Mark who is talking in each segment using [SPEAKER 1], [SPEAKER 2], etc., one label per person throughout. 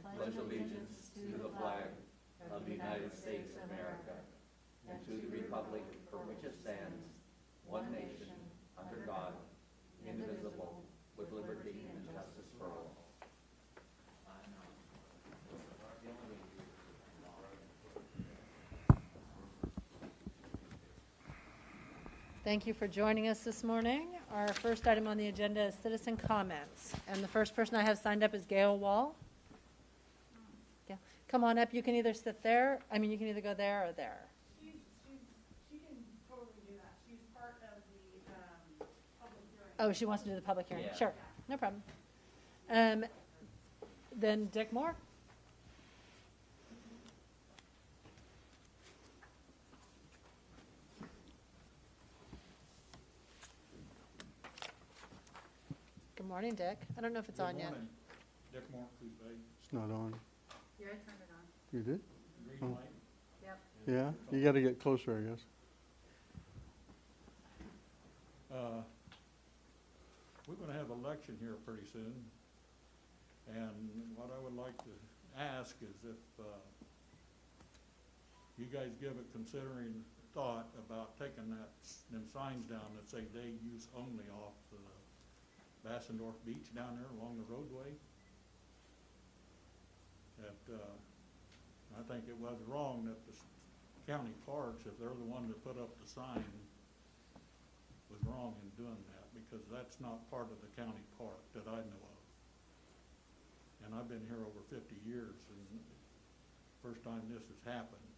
[SPEAKER 1] pledge allegiance to the flag of the United States of America and to the republic for which it stands, one nation, under God, indivisible, with liberty and justice for all.
[SPEAKER 2] Thank you for joining us this morning. Our first item on the agenda is citizen comments. And the first person I have signed up is Gail Wall. Yeah. Come on up. You can either sit there. You can either go there or there.
[SPEAKER 3] She can totally do that. She's part of the public hearing.
[SPEAKER 2] Oh, she wants to do the public hearing.
[SPEAKER 1] Yeah.
[SPEAKER 2] Sure. No problem. Then Dick Moore. Good morning, Dick. I don't know if it's on yet.
[SPEAKER 4] Dick Moore, Coos Bay.
[SPEAKER 5] It's not on.
[SPEAKER 3] Yeah, I turned it on.
[SPEAKER 5] You did?
[SPEAKER 4] Green
[SPEAKER 5] Oh.
[SPEAKER 4] light.
[SPEAKER 3] Yep.
[SPEAKER 5] Yeah? You gotta get closer, I guess.
[SPEAKER 4] We're gonna have election here pretty soon. And what I would like to ask is if you guys give it considering thought about taking them signs down that say day use only off the Bassendorf Beach down there along the roadway. That, I think it was wrong that the county parks, if they're the one that put up the sign, was wrong in doing that, because that's not part of the county park that I know of. And I've been here over 50 years, and first time this has happened,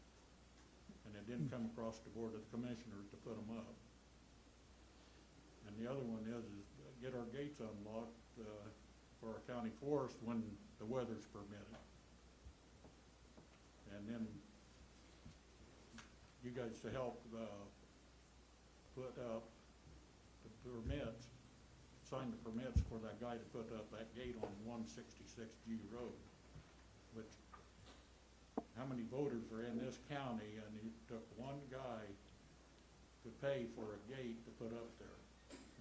[SPEAKER 4] and it didn't come across the board of commissioners to put them up. And the other one is get our gates unlocked for our county forest when the weather's permitted. And then you guys to help put up the permits, sign the permits for that guy to put up that gate on 166G Road, which, how many voters are in this county, and it took one guy to pay for a gate to put up there.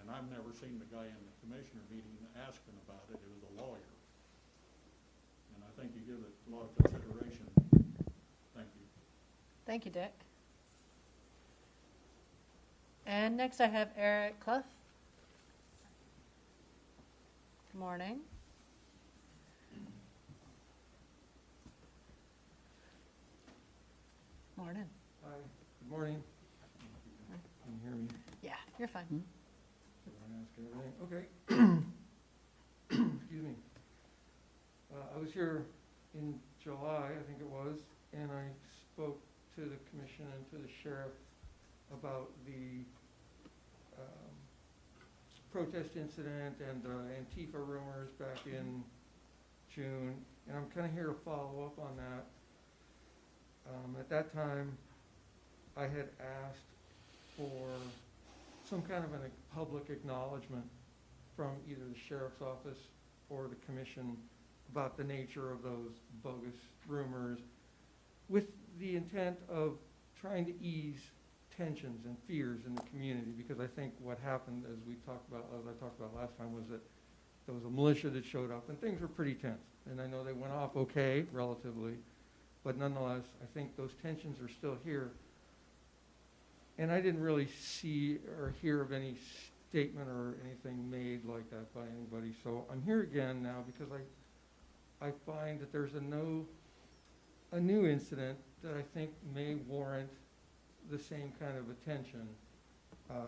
[SPEAKER 4] And I've never seen the guy in the commissioner meeting asking about it. It was a lawyer. And I think you give it a lot of consideration. Thank you.
[SPEAKER 2] Thank you, Dick. And next I have Eric Clough. Good morning. Morning.
[SPEAKER 6] Hi, good morning. Can you hear me?
[SPEAKER 2] Yeah, you're fine.
[SPEAKER 6] Did I ask everything? Okay. Excuse me. I was here in July, I think it was, and I spoke to the commission and to the sheriff about the protest incident and Antifa rumors back in June, and I'm kind of here to follow up on that. At that time, I had asked for some kind of a public acknowledgement from either the sheriff's office or the commission about the nature of those bogus rumors, with the intent of trying to ease tensions and fears in the community, because I think what happened, as I talked about last time, was that there was a militia that showed up and things were pretty tense. And I know they went off okay, relatively, but nonetheless, I think those tensions are still here. And I didn't really see or hear of any statement or anything made like that by anybody. So I'm here again now because I find that there's a new incident that I think may warrant the same kind of attention,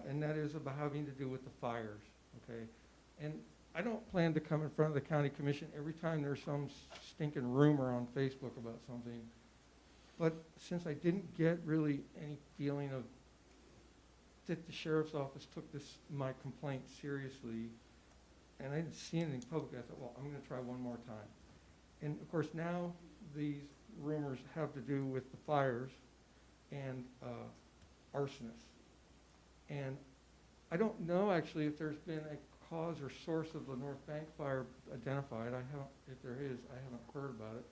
[SPEAKER 6] and that is about having to do with the fires, okay? And I don't plan to come in front of the county commission every time there's some stinking rumor on Facebook about something, but since I didn't get really any feeling of that the sheriff's office took my complaint seriously, and I didn't see anything public, I thought, well, I'm gonna try one more time. And of course now these rumors have to do with the fires and arsonists. And I don't know actually if there's been a cause or source of the North Bank fire identified. If there is, I haven't heard about it.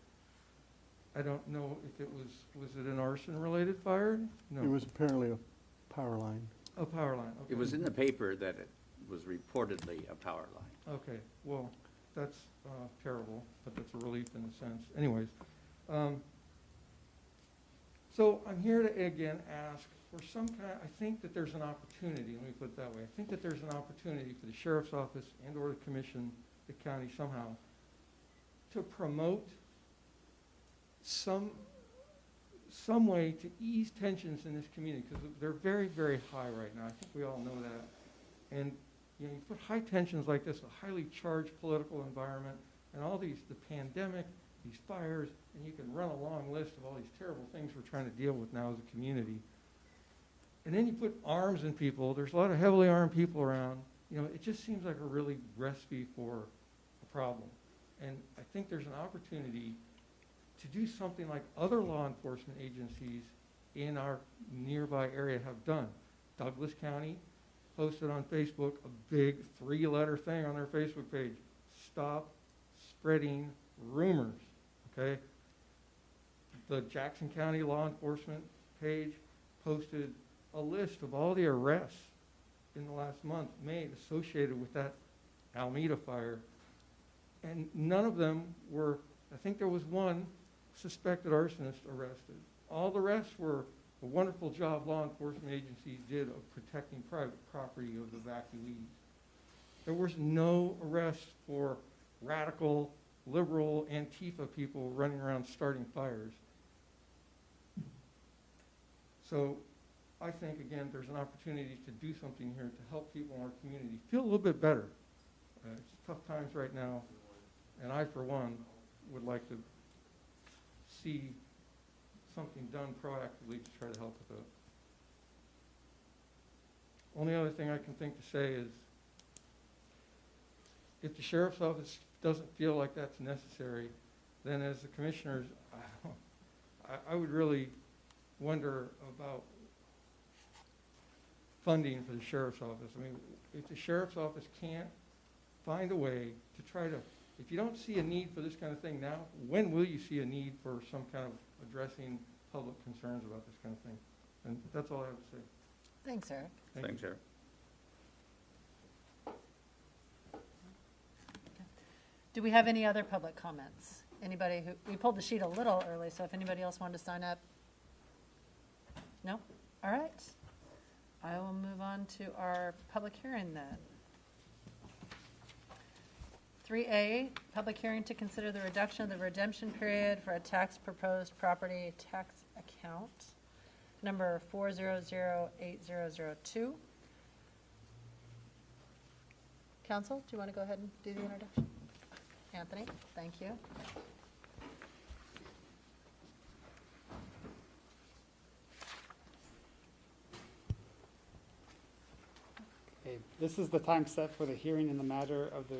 [SPEAKER 6] I don't know if it was it an arson related fire? No.
[SPEAKER 5] It was apparently a power line.
[SPEAKER 6] A power line, okay.
[SPEAKER 1] It was in the paper that it was reportedly a power line.
[SPEAKER 6] Okay, well, that's terrible, but that's a relief in a sense. Anyways, so I'm here to again ask for some kind, I think that there's an opportunity, let me put it that way. I think that there's an opportunity for the sheriff's office and or the commission, the county somehow, to promote some way to ease tensions in this community, because they're very, very high right now. I think we all know that. And you know, you put high tensions like this, a highly charged political environment, and all these, the pandemic, these fires, and you can run a long list of all these terrible things we're trying to deal with now as a community. And then you put arms in people. There's a lot of heavily armed people around. You know, it just seems like a really recipe for a problem. And I think there's an opportunity to do something like other law enforcement agencies in our nearby area have done. Douglas County posted on Facebook a big 3-letter thing on their Facebook page: stop spreading rumors, okay? The Jackson County law enforcement page posted a list of all the arrests in the last month made associated with that Alameda fire. And none of them were, I think there was one suspected arsonist arrested. All the rest were a wonderful job law enforcement agencies did of protecting private property of the evacuees. There was no arrest for radical, liberal Antifa people running around starting fires. So I think, again, there's an opportunity to do something here to help people in our community feel a little bit better. It's tough times right now, and I, for one, would like to see something done proactively to try to help with it. Only other thing I can think to say is, if the sheriff's office doesn't feel like that's necessary, then as the commissioners, I would really wonder about funding for the sheriff's office. I mean, if the sheriff's office can't find a way to try to, if you don't see a need for this kind of thing now, when will you see a need for some kind of addressing public concerns about this kind of thing? And that's all I have to say.
[SPEAKER 2] Thanks, Eric.
[SPEAKER 6] Thank you.
[SPEAKER 1] Thanks, Eric.
[SPEAKER 2] Do we have any other public comments? Anybody who, we pulled the sheet a little early, so if anybody else wanted to sign up? No? All right. I will move on to our public hearing then. 3A, public hearing to consider the reduction of the redemption period for a tax proposed property tax account, number 4008002. Council, do you want to go ahead and do the introduction? Anthony, thank you.
[SPEAKER 7] Okay, this is the time set for the hearing in the matter of the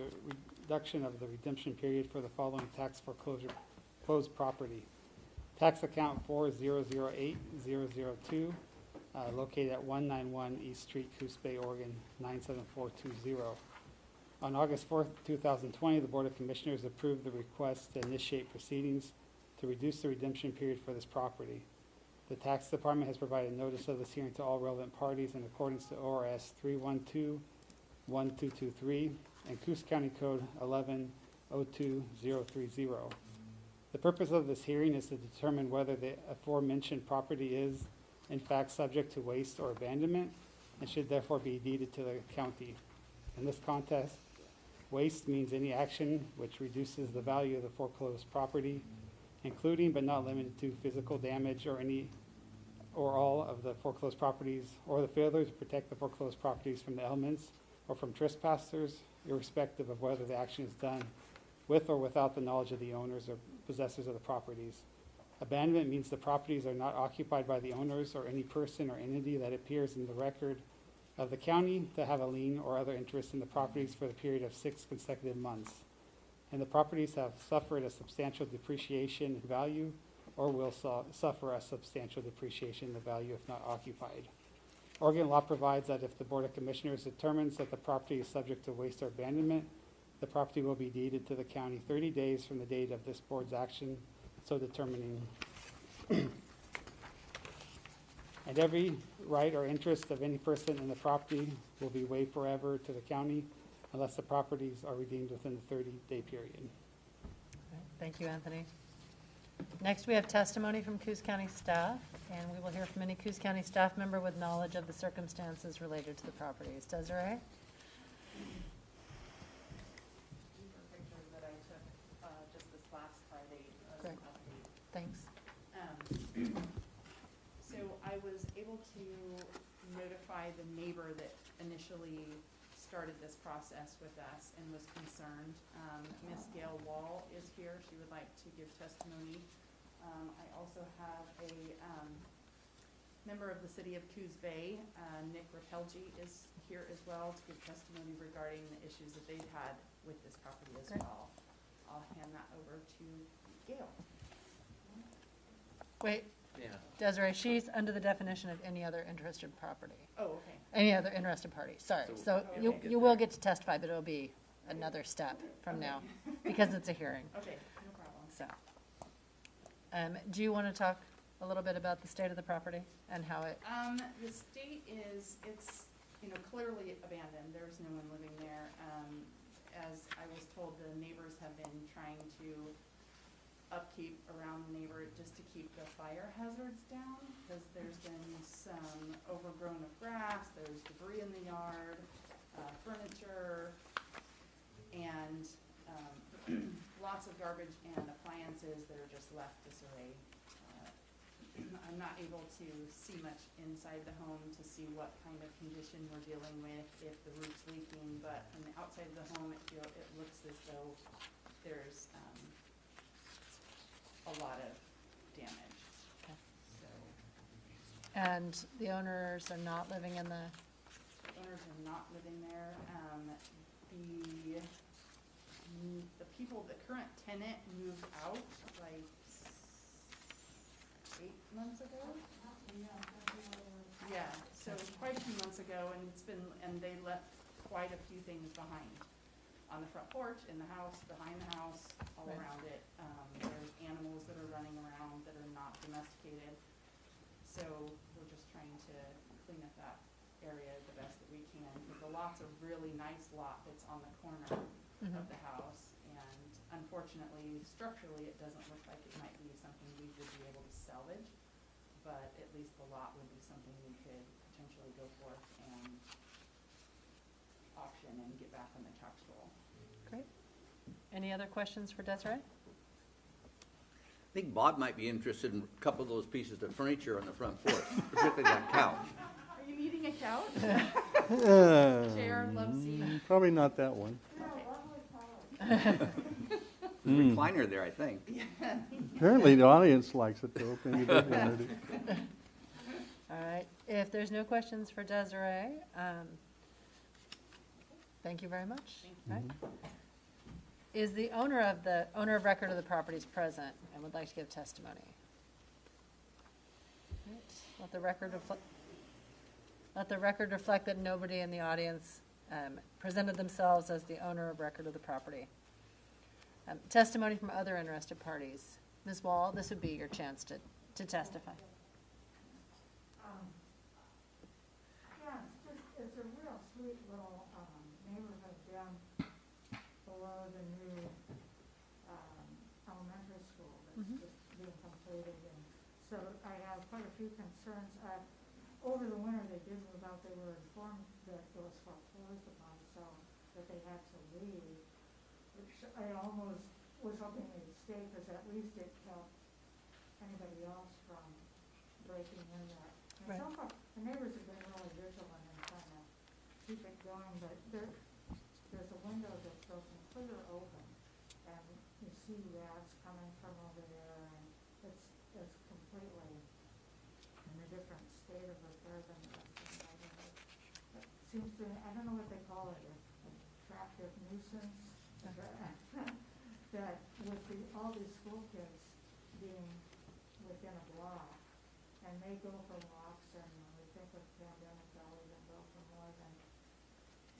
[SPEAKER 7] reduction of the redemption period for the following tax foreclosure closed property. Tax account 4008002, located at 191 East Street, Coos Bay, Oregon 97420. On August 4th, 2020, the Board of Commissioners approved the request to initiate proceedings to reduce the redemption period for this property. The Tax Department has provided notice of this hearing to all relevant parties in accordance to ORS 312-1223 and Coos County Code 11-02030. The purpose of this hearing is to determine whether the aforementioned property is, in fact, subject to waste or abandonment and should therefore be deeded to the county. In this context, waste means any action which reduces the value of the foreclosed property, including but not limited to physical damage or any or all of the foreclosed properties, or the failure to protect the foreclosed properties from the elements or from trespassers, irrespective of whether the action is done with or without the knowledge of the owners or possessors of the properties. Abandonment means the properties are not occupied by the owners or any person or entity that appears in the record of the county to have a lien or other interest in the properties for the period of 6 consecutive months, and the properties have suffered a substantial depreciation in value or will suffer a substantial depreciation in the value if not occupied. Oregon law provides that if the Board of Commissioners determines that the property is subject to waste or abandonment, the property will be deeded to the county 30 days from the date of this board's action, so determining. And every right or interest of any person in the property will be waived forever to the county unless the properties are redeemed within the 30-day period.
[SPEAKER 2] Thank you, Anthony. Next, we have testimony from Coos County staff, and we will hear from any Coos County staff member with knowledge of the circumstances related to the properties. Desiree?
[SPEAKER 3] These are pictures that I took just this last Friday as an
[SPEAKER 2] Great.
[SPEAKER 3] update.
[SPEAKER 2] Thanks.
[SPEAKER 3] So I was able to notify the neighbor that initially started this process with us and was concerned. Miss Gail Wall is here. She would like to give testimony. I also have a member of the city of Coos Bay, Nick Rapelji, is here as well to give testimony regarding the issues that they've had with this property as
[SPEAKER 2] Great.
[SPEAKER 3] well. I'll hand that over to Gail.
[SPEAKER 2] Wait,
[SPEAKER 1] Yeah.
[SPEAKER 2] Desiree, she's under the definition of any other interested property.
[SPEAKER 3] Oh, okay.
[SPEAKER 2] Any other interested party, sorry. So you,
[SPEAKER 3] Okay.
[SPEAKER 2] you will get to testify, but it'll be another step from now, because it's a hearing,
[SPEAKER 3] Okay, no problem.
[SPEAKER 2] so. Do you want to talk a little bit about the state of the property and how it,
[SPEAKER 3] The state is, it's, clearly abandoned, there's no one living there. As I was told, the neighbors have been trying to upkeep around the neighbor just to keep the fire hazards down, because there's been some overgrown of grass, there's debris in the yard, furniture, and, lots of garbage and appliances that are just left disarray. I'm not able to see much inside the home to see what kind of condition we're dealing with, if the roof's leaking, but from the outside of the home, it looks as though there's, a lot of damage.
[SPEAKER 2] Okay.
[SPEAKER 3] So,
[SPEAKER 2] and the owners are not living in the,
[SPEAKER 3] the owners are not living there. The people, the current tenant moved out like 8 months ago? Yeah, so quite a few months ago, and they left quite a few things behind. On the front porch, in the house, behind the house, all
[SPEAKER 2] Right.
[SPEAKER 3] around it. There's animals that are running around that are not domesticated. So we're just trying to clean up that area the best that we can. Because the lot's a really nice lot that's on the corner of the house. And unfortunately, structurally, it doesn't look like it might be something we would be able to salvage. But at least the lot would be something we could potentially go forth and auction and get back on the tax roll.
[SPEAKER 2] great. Any other questions for Desiree?
[SPEAKER 1] I think Bob might be interested in a couple of those pieces of furniture on the front porch, particularly that couch.
[SPEAKER 3] Are you needing a couch?
[SPEAKER 5] Uh,
[SPEAKER 3] Chair, love seat.
[SPEAKER 5] Probably not that one.
[SPEAKER 3] Okay.
[SPEAKER 1] Recliner there, I think.
[SPEAKER 5] Apparently the audience likes it though, maybe they wanted it.
[SPEAKER 2] All right, if there's no questions for Desiree, thank you very much. All right. Is the owner of record of the property is present and would like to give testimony? All right, let the record reflect that nobody in the audience presented themselves as the owner of record of the property. Testimony from other interested parties. Ms. Wall, this would be your chance to testify.
[SPEAKER 8] Yeah, it's a real sweet little, neighborhood down below the new, elementary school that's just being completed. And so I have quite a few concerns. Over the winter, they did move out. They were informed that it was foreclosed upon, so that they had to leave, which I almost was hoping they'd stay, because at least it kept anybody else from breaking in there. And
[SPEAKER 2] Right.
[SPEAKER 8] so far, the neighbors have been really vigilant in trying to keep it going, but there's a window that's broken clear open, and you see rats coming from over there, and it's completely in a different state of repair than the rest of the neighborhood. It seems to, I don't know what they call it, an attractive nuisance, that with all these school kids being within a block, and they go for walks, and when we think of pandemic, they'll even go for more than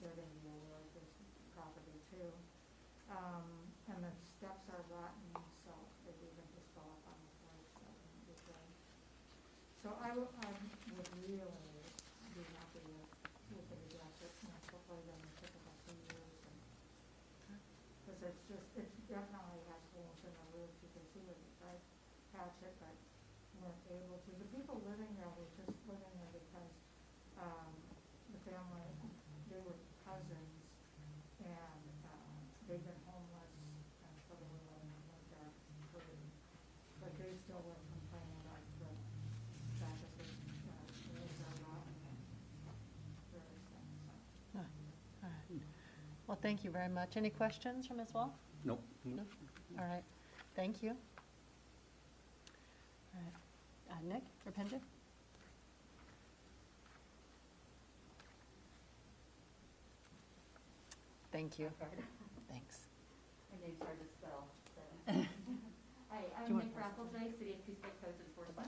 [SPEAKER 8] they're gonna be aware of this property too. And the steps are rotten, so they even just go up on the porch, that wouldn't be good. So I would really be happy if we could address it, hopefully then in a couple of years, it's just, it definitely has holes in the roof, you can see where they tried to patch it, but weren't able to. The people living there were just living there because, the family, they were cousins, and, they've been homeless, and so they were letting them live there free. But they still were complaining about the fact that the, roofs are rotten and various things, so.
[SPEAKER 2] All right. Well, thank you very much. Any questions from Ms. Wall?
[SPEAKER 5] Nope.
[SPEAKER 2] No? All right, thank you. All right, Nick or Pinja? Thank you. Thanks.
[SPEAKER 9] My name's hard to spell, so. Hi,
[SPEAKER 2] Do
[SPEAKER 9] I'm
[SPEAKER 2] you want-
[SPEAKER 9] Nick Raffleday, City of Coos Bay Codes Enforcement.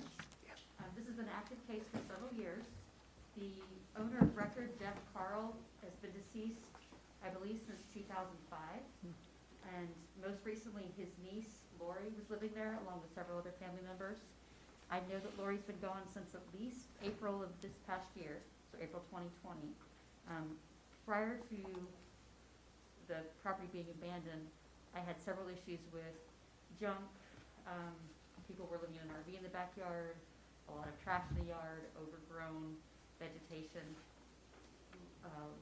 [SPEAKER 9] This has been an active case for several years. The owner of record, Jeff Carl, has been deceased, I believe, since 2005. And most recently, his niece, Lori, was living there along with several other family members. I know that Lori's been gone since at least April of this past year, so April 2020. Prior to the property being abandoned, I had several issues with junk. People were living in an RV in the backyard, a lot of trash in the yard, overgrown vegetation.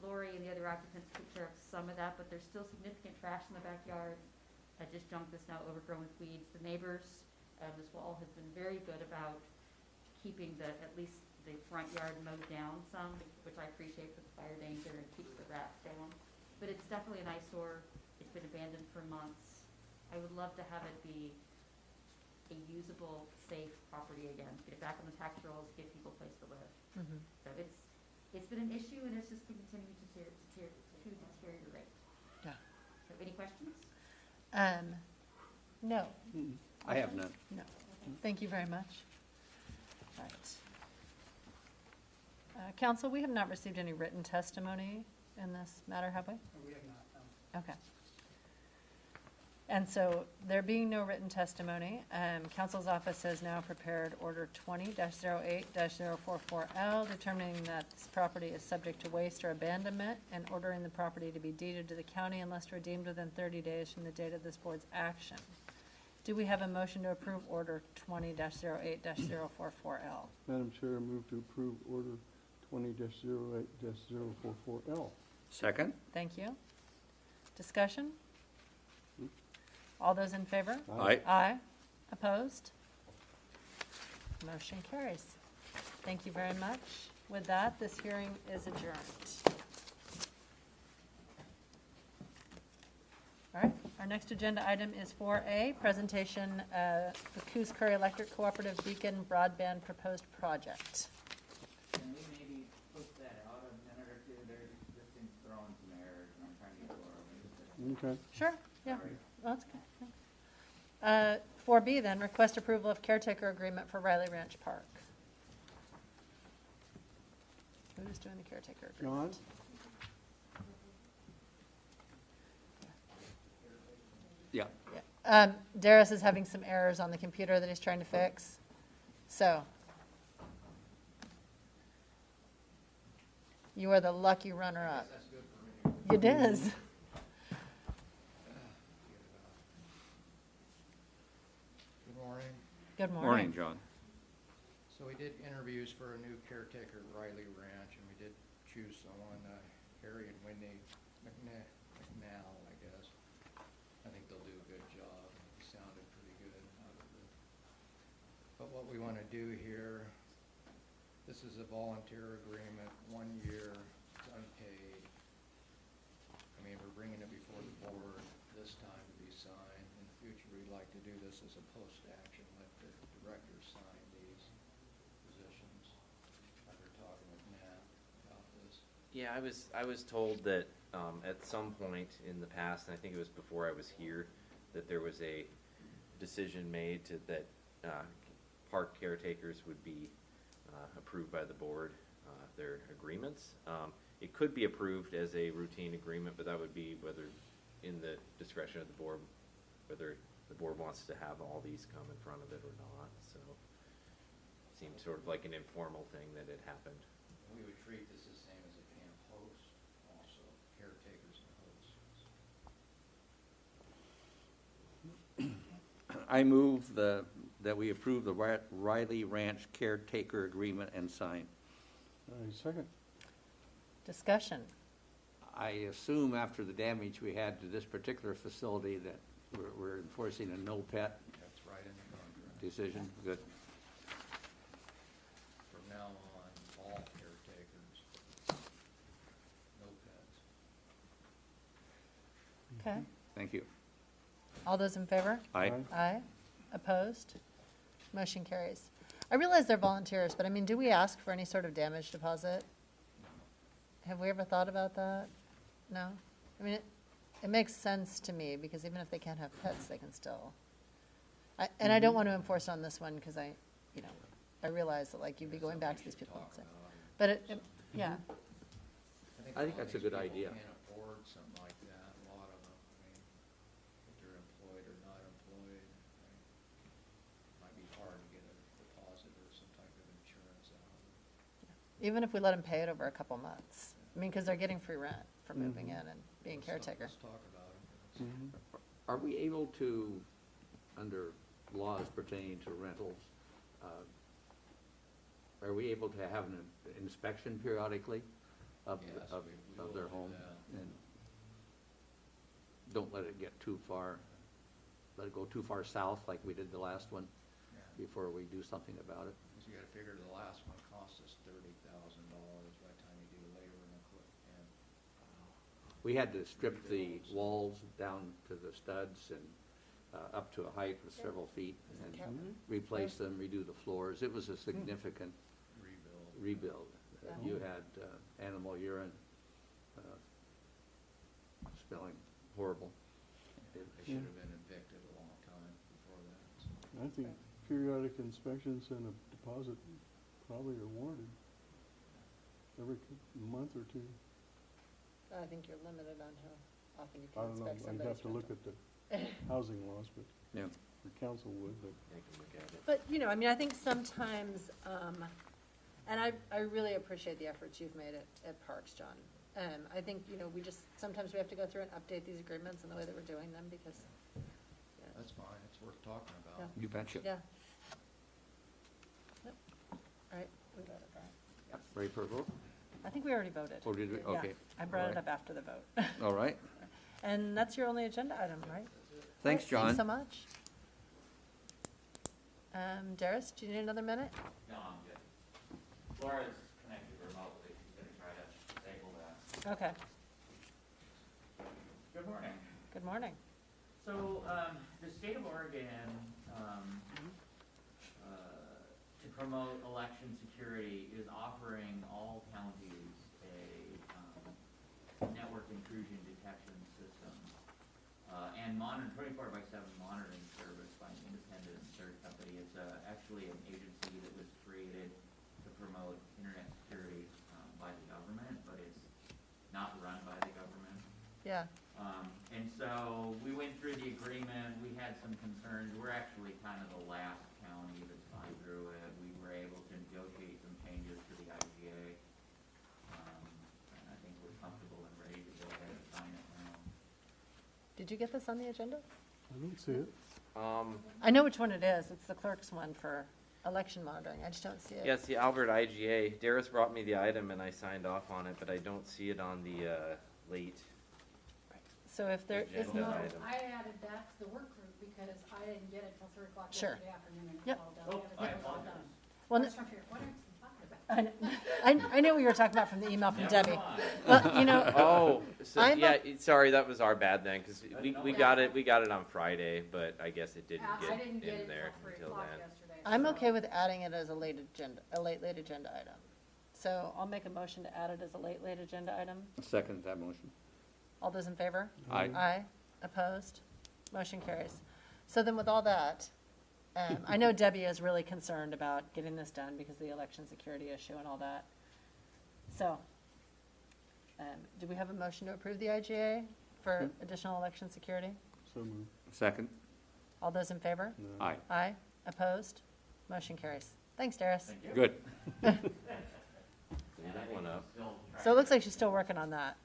[SPEAKER 9] Lori and the other occupants took care of some of that, but there's still significant trash in the backyard. Just junk that's now overgrown with weeds. The neighbors, Ms. Wall has been very good about keeping at least the front yard mowed down some, which I appreciate for the fire danger and keeps the rats down. But it's definitely an eyesore. It's been abandoned for months. I would love to have it be a usable, safe property again. Get it back on the tax rolls, give people a place to live.
[SPEAKER 2] Mhm.
[SPEAKER 9] So it's been an issue, and it's just been continuing to deteriorate.
[SPEAKER 2] Yeah.
[SPEAKER 9] So any questions?
[SPEAKER 2] No,
[SPEAKER 5] I have none.
[SPEAKER 2] no. Thank you very much. All right. Council, we have not received any written testimony in this matter, have we?
[SPEAKER 7] We have not, no.
[SPEAKER 2] Okay. And so, there being no written testimony, council's office has now prepared order 20-08-044L, determining that this property is subject to waste or abandonment, and ordering the property to be deeded to the county unless redeemed within 30 days from the date of this board's action. Do we have a motion to approve order 20-08-044L?
[SPEAKER 5] Madam Chair, I move to approve order 20-08-044L.
[SPEAKER 1] Second?
[SPEAKER 2] Thank you. Discussion? All those in favor?
[SPEAKER 1] Aye.
[SPEAKER 2] Aye. Opposed? Motion carries. Thank you very much. With that, this hearing is adjourned. All right, our next agenda item is 4A, presentation of the Coos Curry Electric Cooperative Beacon Broadband Proposed Project.
[SPEAKER 10] Can we maybe push that out a minute or two? There's this thing's throwing some errors, and I'm trying to get to where I'm
[SPEAKER 5] Okay.
[SPEAKER 2] Sure, yeah,
[SPEAKER 10] Sorry.
[SPEAKER 2] well, that's good. 4B then, request approval of caretaker agreement for Riley Ranch Park. Who's doing the caretaker
[SPEAKER 5] John?
[SPEAKER 2] agreement?
[SPEAKER 1] Yeah.
[SPEAKER 2] Yeah. Darius is having some errors on the computer that he's trying to fix, so. You are the lucky runner-up.
[SPEAKER 10] That's good for me.
[SPEAKER 2] It is.
[SPEAKER 6] Good morning.
[SPEAKER 2] Good morning.
[SPEAKER 1] John.
[SPEAKER 6] So we did interviews for a new caretaker at Riley Ranch, and we did choose someone, Harry and Wendy McNall, I guess. I think they'll do a good job. It sounded pretty good out of it. But what we want to do here, this is a volunteer agreement, 1 year, it's unpaid. I mean, we're bringing it before the board this time to be signed. In the future, we'd like to do this as a post-action, let the directors sign these positions. After talking with Matt about this.
[SPEAKER 11] Yeah, I was told that at some point in the past, and I think it was before I was here, that there was a decision made that park caretakers would be approved by the board, their agreements. It could be approved as a routine agreement, but that would be whether in the discretion of the board, whether the board wants to have all these come in front of it or not. So it seemed sort of like an informal thing that had happened.
[SPEAKER 6] We would treat this the same as a camp host also, caretakers and hosts.
[SPEAKER 1] I move that we approve the Riley Ranch caretaker agreement and sign.
[SPEAKER 5] Second.
[SPEAKER 2] Discussion.
[SPEAKER 1] I assume after the damage we had to this particular facility that we're enforcing a no pet
[SPEAKER 12] That's right in the contract.
[SPEAKER 1] decision. Good.
[SPEAKER 12] From now on, all caretakers, no pets.
[SPEAKER 2] Okay.
[SPEAKER 1] Thank you.
[SPEAKER 2] All those in favor?
[SPEAKER 1] Aye.
[SPEAKER 2] Aye. Opposed? Motion carries. I realize they're volunteers, but I mean, do we ask for any sort of damage deposit? Have we ever thought about that? No? I mean, it makes sense to me, because even if they can't have pets, they can still. And I don't want to enforce on this one, because I realize that, like, you'd be going back to these people and saying, but yeah.
[SPEAKER 1] I think that's a good idea.
[SPEAKER 12] Can't afford something like that, a lot of them, I mean, if they're employed or not employed, might be hard to get a deposit or some type of insurance out.
[SPEAKER 2] Even if we let them pay it over a couple months. I mean, because they're getting free rent for moving in and being caretaker.
[SPEAKER 12] Let's talk about it.
[SPEAKER 1] Are we able to, under laws pertaining to rentals, are we able to have an inspection periodically of
[SPEAKER 12] Yes, we
[SPEAKER 1] their
[SPEAKER 12] will do
[SPEAKER 1] home?
[SPEAKER 12] that.
[SPEAKER 1] And don't let it get too far, let it go too far south like we did the last one
[SPEAKER 12] Yeah.
[SPEAKER 1] before we do something about it.
[SPEAKER 12] Cause you gotta figure the last one cost us $30,000 by the time you do labor and equipment.
[SPEAKER 1] We had to strip the walls down to the studs and up to a height of several feet and replace them, redo the floors. It was a significant rebuild. You had animal urine smelling horrible.
[SPEAKER 12] They should have been evicted a long time before that. So.
[SPEAKER 5] I think periodic inspections and a deposit probably are warranted every month or two.
[SPEAKER 2] I think you're limited on how often you
[SPEAKER 5] I
[SPEAKER 2] can
[SPEAKER 5] don't know,
[SPEAKER 2] inspect
[SPEAKER 5] I'd
[SPEAKER 2] somebody's
[SPEAKER 5] have to look
[SPEAKER 2] rental.
[SPEAKER 5] at the housing laws, but
[SPEAKER 1] Yeah.
[SPEAKER 5] the council would, but.
[SPEAKER 11] They can look at it.
[SPEAKER 2] But, I mean, I think sometimes, and I really appreciate the efforts you've made at Parks, John. I think, sometimes we have to go through and update these agreements and the way that we're doing them, because,
[SPEAKER 12] That's fine, it's worth talking about.
[SPEAKER 2] Yeah.
[SPEAKER 1] You betcha.
[SPEAKER 2] yeah. Yep. All right, we voted, right?
[SPEAKER 1] Ready for a vote?
[SPEAKER 2] I think we already voted.
[SPEAKER 1] Oh, did we?
[SPEAKER 2] Yeah,
[SPEAKER 1] Okay.
[SPEAKER 2] I brought it
[SPEAKER 1] All
[SPEAKER 2] up after the vote.
[SPEAKER 1] All right.
[SPEAKER 2] And that's your only agenda item, right?
[SPEAKER 1] Thanks, John.
[SPEAKER 2] Thanks so much. Darius, do you need another minute?
[SPEAKER 10] No, I'm good. Laura's connected remotely, she's gonna try to disable that.
[SPEAKER 2] Okay,
[SPEAKER 10] Good morning.
[SPEAKER 2] good morning.
[SPEAKER 10] So, the state of Oregon, to promote election security, is offering all counties a network intrusion detection system, and 24/7 monitoring service by an independent third company. It's actually an agency that was created to promote internet security by the government, but it's not run by the government.
[SPEAKER 2] Yeah,
[SPEAKER 10] And so we went through the agreement, we had some concerns, we're actually kind of the last county that's gone through it. We were able to negotiate some changes to the IGA. And I think we're comfortable and ready to go ahead and sign it now.
[SPEAKER 2] did you get this on the agenda?
[SPEAKER 5] I don't see it.
[SPEAKER 2] I know which one it is, it's the clerk's one for election monitoring, I just don't see it.
[SPEAKER 11] Yeah, it's the Albert IGA. Darius brought me the item and I signed off on it, but I don't see it on the late.
[SPEAKER 2] So if there is
[SPEAKER 11] Agenda
[SPEAKER 2] not,
[SPEAKER 11] item.
[SPEAKER 8] I added that to the work group because I didn't get it till 3 o'clock
[SPEAKER 2] Sure.
[SPEAKER 8] yesterday afternoon and
[SPEAKER 2] Yep.
[SPEAKER 8] called down.
[SPEAKER 10] Oh,
[SPEAKER 8] The
[SPEAKER 10] I
[SPEAKER 8] other day was all
[SPEAKER 10] apologize.
[SPEAKER 8] done.
[SPEAKER 2] well,
[SPEAKER 8] I was trying to figure, what are you talking about?
[SPEAKER 2] I knew what you were talking about from the email from
[SPEAKER 10] Yeah,
[SPEAKER 2] Debbie.
[SPEAKER 10] come on.
[SPEAKER 2] Well,
[SPEAKER 11] Oh, so,
[SPEAKER 2] I'm
[SPEAKER 11] yeah,
[SPEAKER 2] a-
[SPEAKER 11] sorry, that was our bad then, because we got it on Friday, but I guess it didn't
[SPEAKER 8] I didn't
[SPEAKER 11] get
[SPEAKER 8] get
[SPEAKER 11] in
[SPEAKER 8] it
[SPEAKER 11] there
[SPEAKER 8] till 3
[SPEAKER 11] until
[SPEAKER 8] o'clock
[SPEAKER 11] then.
[SPEAKER 8] yesterday.
[SPEAKER 2] I'm
[SPEAKER 8] so-
[SPEAKER 2] okay with adding it as a late agenda item. So I'll make a motion to add it as a late agenda item.
[SPEAKER 1] Second that motion.
[SPEAKER 2] All those in favor?
[SPEAKER 1] Aye.
[SPEAKER 2] Aye. Opposed? Motion carries. So then with all that, I know Debbie is really concerned about getting this done because of the election security issue and all that. So, do we have a motion to approve the IGA for additional election security?
[SPEAKER 5] So moved.
[SPEAKER 1] Second.
[SPEAKER 2] All those in favor?
[SPEAKER 5] No.
[SPEAKER 1] Aye.
[SPEAKER 2] Aye. Opposed? Motion carries. Thanks, Darius.
[SPEAKER 10] Thank you.
[SPEAKER 1] Good.
[SPEAKER 11] Clean
[SPEAKER 10] And I
[SPEAKER 11] that
[SPEAKER 10] think
[SPEAKER 11] one
[SPEAKER 10] we're
[SPEAKER 11] up.
[SPEAKER 10] still trying
[SPEAKER 2] So it looks
[SPEAKER 10] to-
[SPEAKER 2] like she's still working on that.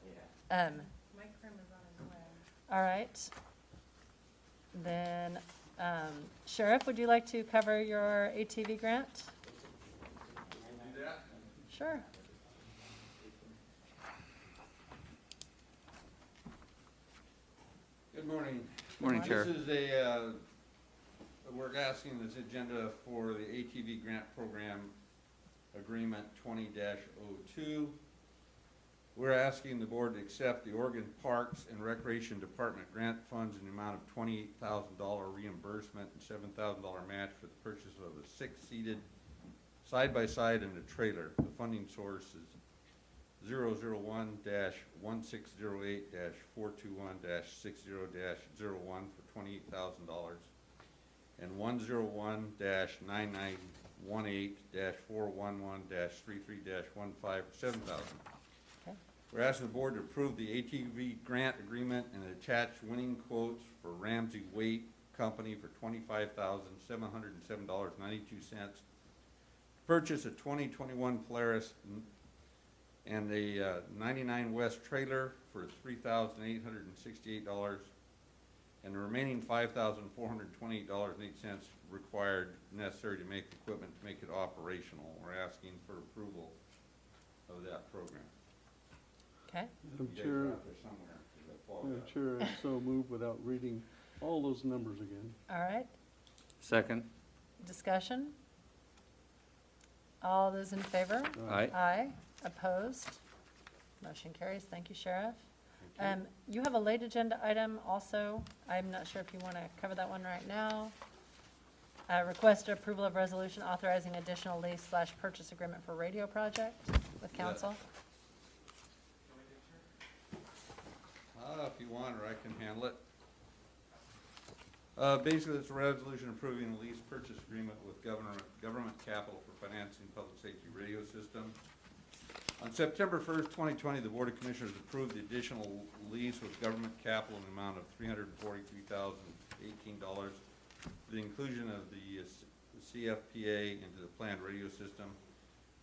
[SPEAKER 10] Yeah.
[SPEAKER 8] Mike Krim is on his way.
[SPEAKER 2] All right. Then Sheriff, would you like to cover your ATV grant?
[SPEAKER 4] Do that?
[SPEAKER 2] Sure.
[SPEAKER 13] Good morning.
[SPEAKER 2] Morning,
[SPEAKER 13] This is a, we're asking this agenda for the ATV grant program agreement 20-02. We're asking the board to accept the Oregon Parks and Recreation Department grant funds in the amount of $28,000 reimbursement and $7,000 match for the purchase of a 6-seated side-by-side and a trailer. The funding source is 001-1608-421-60-01 for $28,000 and 101-9918-411-33-15 for $7,000. We're asking the board to approve the ATV grant agreement and attach winning quotes for Ramsey Weight Company for $25,707.92. Purchase a 2021 Polaris and a 99 West trailer for $3,868, and the remaining $5,428.08 required necessary to make equipment to make it operational. We're asking for approval of that program.
[SPEAKER 2] Okay.
[SPEAKER 5] Madam
[SPEAKER 13] You guys
[SPEAKER 5] Chair,
[SPEAKER 13] are out there somewhere, 'cause I apologize.
[SPEAKER 5] Madam Chair, I so move without reading all those numbers again.
[SPEAKER 2] All right.
[SPEAKER 1] Second.
[SPEAKER 2] Discussion? All those in favor?
[SPEAKER 1] Aye.
[SPEAKER 2] Aye. Opposed? Motion carries. Thank you, Sheriff. You have a late agenda item also. I'm not sure if you want to cover that one right now. Request approval of resolution authorizing additional lease/purchase agreement for radio project with council.
[SPEAKER 13] If you want, or I can handle it. Basically, it's a resolution approving a lease purchase agreement with government capital for financing public safety radio system. On September 1st, 2020, the Board of Commissioners approved the additional lease with government capital in the amount of $343,018 for the inclusion of the CFPA into the planned radio system.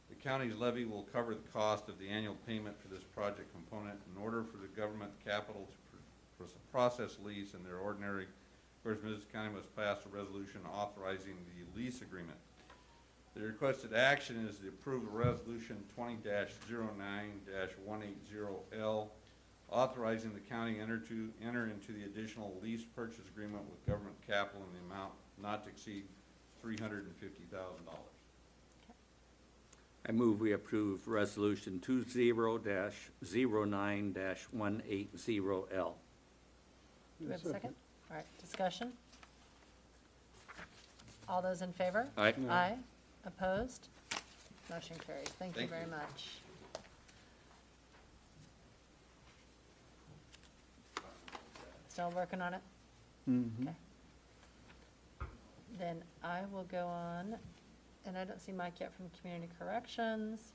[SPEAKER 13] The county's levy will cover the cost of the annual payment for this project component. In order for the government capital to process lease in their ordinary course, Mrs. County must pass a resolution authorizing the lease agreement. The requested action is to approve resolution 20-09-180L, authorizing the county enter into the additional lease purchase agreement with government capital in the amount not to exceed $350,000.
[SPEAKER 1] I move we approve resolution 20-09-180L.
[SPEAKER 2] Do we have a second? All right, discussion? All those in favor?
[SPEAKER 1] Aye.
[SPEAKER 2] Aye. Opposed? Motion carries. Thank you
[SPEAKER 13] Thank
[SPEAKER 2] very
[SPEAKER 13] you.
[SPEAKER 2] much. Still working on it?
[SPEAKER 5] Mm-hmm.
[SPEAKER 2] Okay. Then I will go on, and I don't see Mike yet from Community Corrections.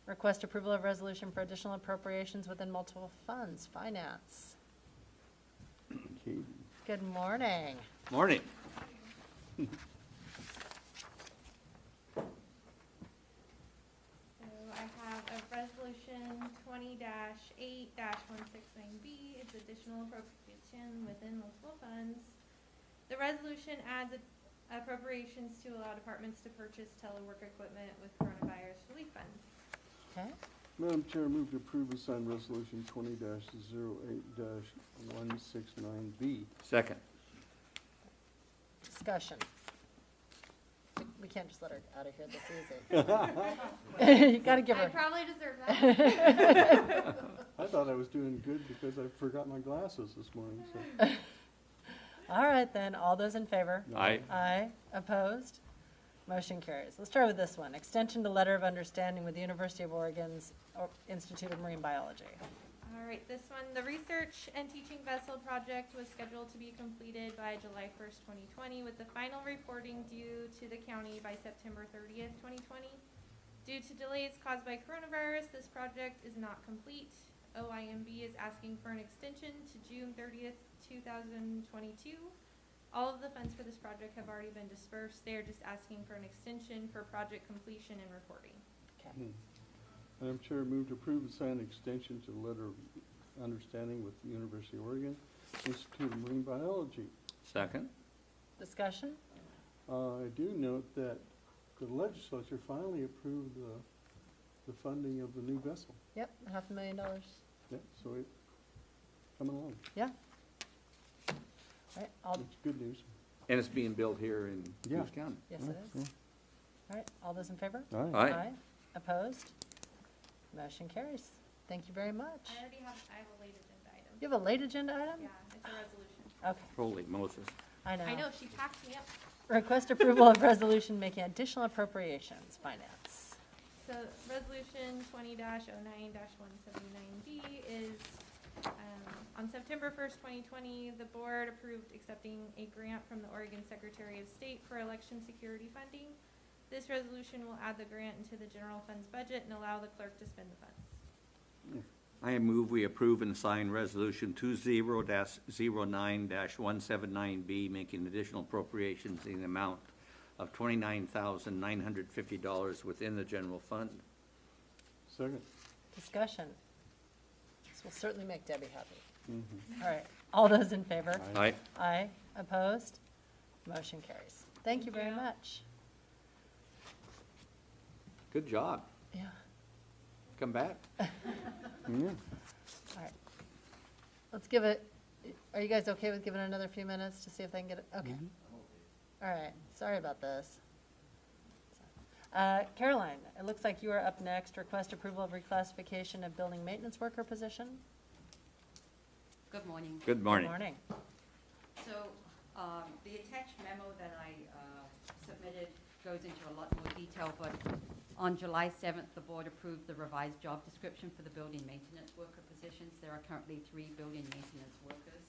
[SPEAKER 2] Request approval of resolution for additional appropriations within multiple funds, finance.
[SPEAKER 5] Katie.
[SPEAKER 2] Good morning.
[SPEAKER 1] Morning.
[SPEAKER 14] So I have a resolution 20-8-169B. It's additional appropriation within multiple funds. The resolution adds appropriations to allow departments to purchase telework equipment with coronavirus relief funds.
[SPEAKER 2] Okay,
[SPEAKER 5] Madam Chair, move to approve and sign resolution 20-08-169B.
[SPEAKER 1] Second.
[SPEAKER 2] discussion. We can't just let her out of here this easy. You gotta give
[SPEAKER 14] I
[SPEAKER 2] her.
[SPEAKER 14] probably deserve that.
[SPEAKER 5] I thought I was doing good because I forgot my glasses this morning, so.
[SPEAKER 2] All right, then, all those in favor?
[SPEAKER 1] Aye.
[SPEAKER 2] Aye. Opposed? Motion carries. Let's start with this one. Extension to letter of understanding with the University of Oregon's Institute of Marine Biology.
[SPEAKER 14] All right, this one, the research and teaching vessel project was scheduled to be completed by July 1st, 2020, with the final reporting due to the county by September 30th, 2020. Due to delays caused by coronavirus, this project is not complete. OIMB is asking for an extension to June 30th, 2022. All of the funds for this project have already been dispersed. They are just asking for an extension for project completion and reporting.
[SPEAKER 2] Okay.
[SPEAKER 5] Madam Chair, move to approve and sign extension to the letter of understanding with the University of Oregon Institute of Marine Biology.
[SPEAKER 1] Second?
[SPEAKER 2] Discussion?
[SPEAKER 5] I do note that the legislature finally approved the funding of the new vessel.
[SPEAKER 2] Yep, $500,000.
[SPEAKER 5] Yeah, so it, coming along.
[SPEAKER 2] Yeah. All right,
[SPEAKER 5] It's good news.
[SPEAKER 1] And it's being built here in
[SPEAKER 5] Yeah.
[SPEAKER 1] Coos County.
[SPEAKER 2] yes, it is. All right, all those in favor?
[SPEAKER 5] All right.
[SPEAKER 1] Aye.
[SPEAKER 2] Opposed? Motion carries. Thank you very much.
[SPEAKER 14] I already have a late agenda item.
[SPEAKER 2] You have a late agenda item?
[SPEAKER 14] Yeah, it's a resolution.
[SPEAKER 2] Okay,
[SPEAKER 1] Holy Moses.
[SPEAKER 2] I know.
[SPEAKER 14] I know, she packed me up.
[SPEAKER 2] Request approval of resolution making additional appropriations, finance.
[SPEAKER 14] So resolution 20-09-179B is, on September 1st, 2020, the board approved accepting a grant from the Oregon Secretary of State for election security funding. This resolution will add the grant into the general fund's budget and allow the clerk to spend the funds.
[SPEAKER 1] I move we approve and sign Resolution 20-09-179B, making additional appropriations in the amount of $29,950 within the general fund.
[SPEAKER 5] Second.
[SPEAKER 2] Discussion. This will certainly make Debbie happy.
[SPEAKER 5] Mhm.
[SPEAKER 2] All right, all those in favor?
[SPEAKER 1] Aye.
[SPEAKER 2] Aye. Opposed? Motion carries. Thank you very
[SPEAKER 14] you.
[SPEAKER 2] much.
[SPEAKER 1] Good job.
[SPEAKER 2] Yeah.
[SPEAKER 1] Come back.
[SPEAKER 5] Yeah.
[SPEAKER 2] All right. Let's give it, are you guys okay with giving it another few minutes to see if they can get it? Okay. All right, sorry about this. Caroline, it looks like you are up next. Request approval of reclassification of building maintenance worker position.
[SPEAKER 15] Good morning.
[SPEAKER 1] Good morning.
[SPEAKER 2] Good morning.
[SPEAKER 15] So, the attached memo that I submitted goes into a lot more detail, but on July 7th, the board approved the revised job description for the building maintenance worker positions. There are currently 3 building maintenance workers.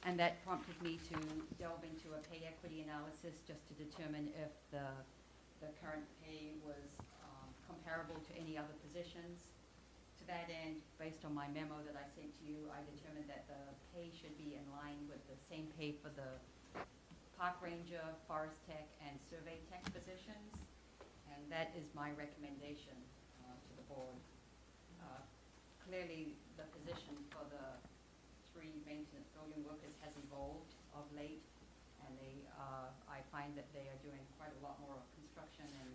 [SPEAKER 15] And that prompted me to delve into a pay equity analysis just to determine if the current pay was comparable to any other positions. To that end, based on my memo that I sent to you, I determined that the pay should be in line with the same pay for the park ranger, forest tech, and survey tech positions. And that is my recommendation to the board. Clearly, the position for the 3 maintenance building workers has evolved of late, and I find that they are doing quite a lot more of construction and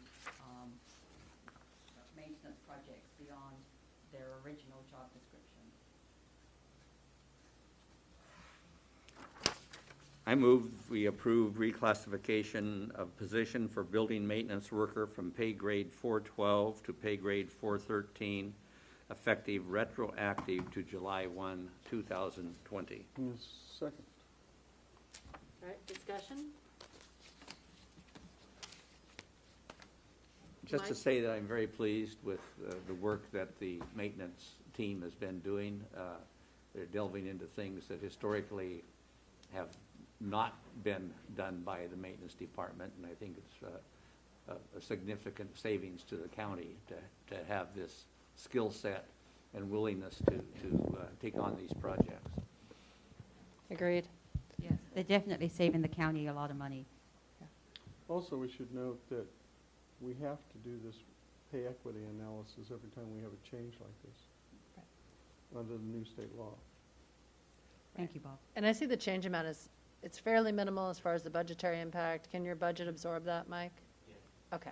[SPEAKER 15] maintenance projects beyond their original job description.
[SPEAKER 1] I move we approve reclassification of position for building maintenance worker from pay grade 412 to pay grade 413, effective retroactive to July 1, 2020.
[SPEAKER 5] Yes, second.
[SPEAKER 2] All right, discussion?
[SPEAKER 1] Just to
[SPEAKER 2] Mike?
[SPEAKER 1] say that I'm very pleased with the work that the maintenance team has been doing. They're delving into things that historically have not been done by the maintenance department, and I think it's a significant savings to the county to have this skill set and willingness to take on these projects.
[SPEAKER 2] Agreed.
[SPEAKER 15] Yes, they're definitely saving the county a lot of money.
[SPEAKER 5] Also, we should note that we have to do this pay equity analysis every time we have a change like this. Under the new state law.
[SPEAKER 15] Thank you, Bob.
[SPEAKER 2] And I see the change amount is, it's fairly minimal as far as the budgetary impact. Can your budget absorb that, Mike? Yes. Okay.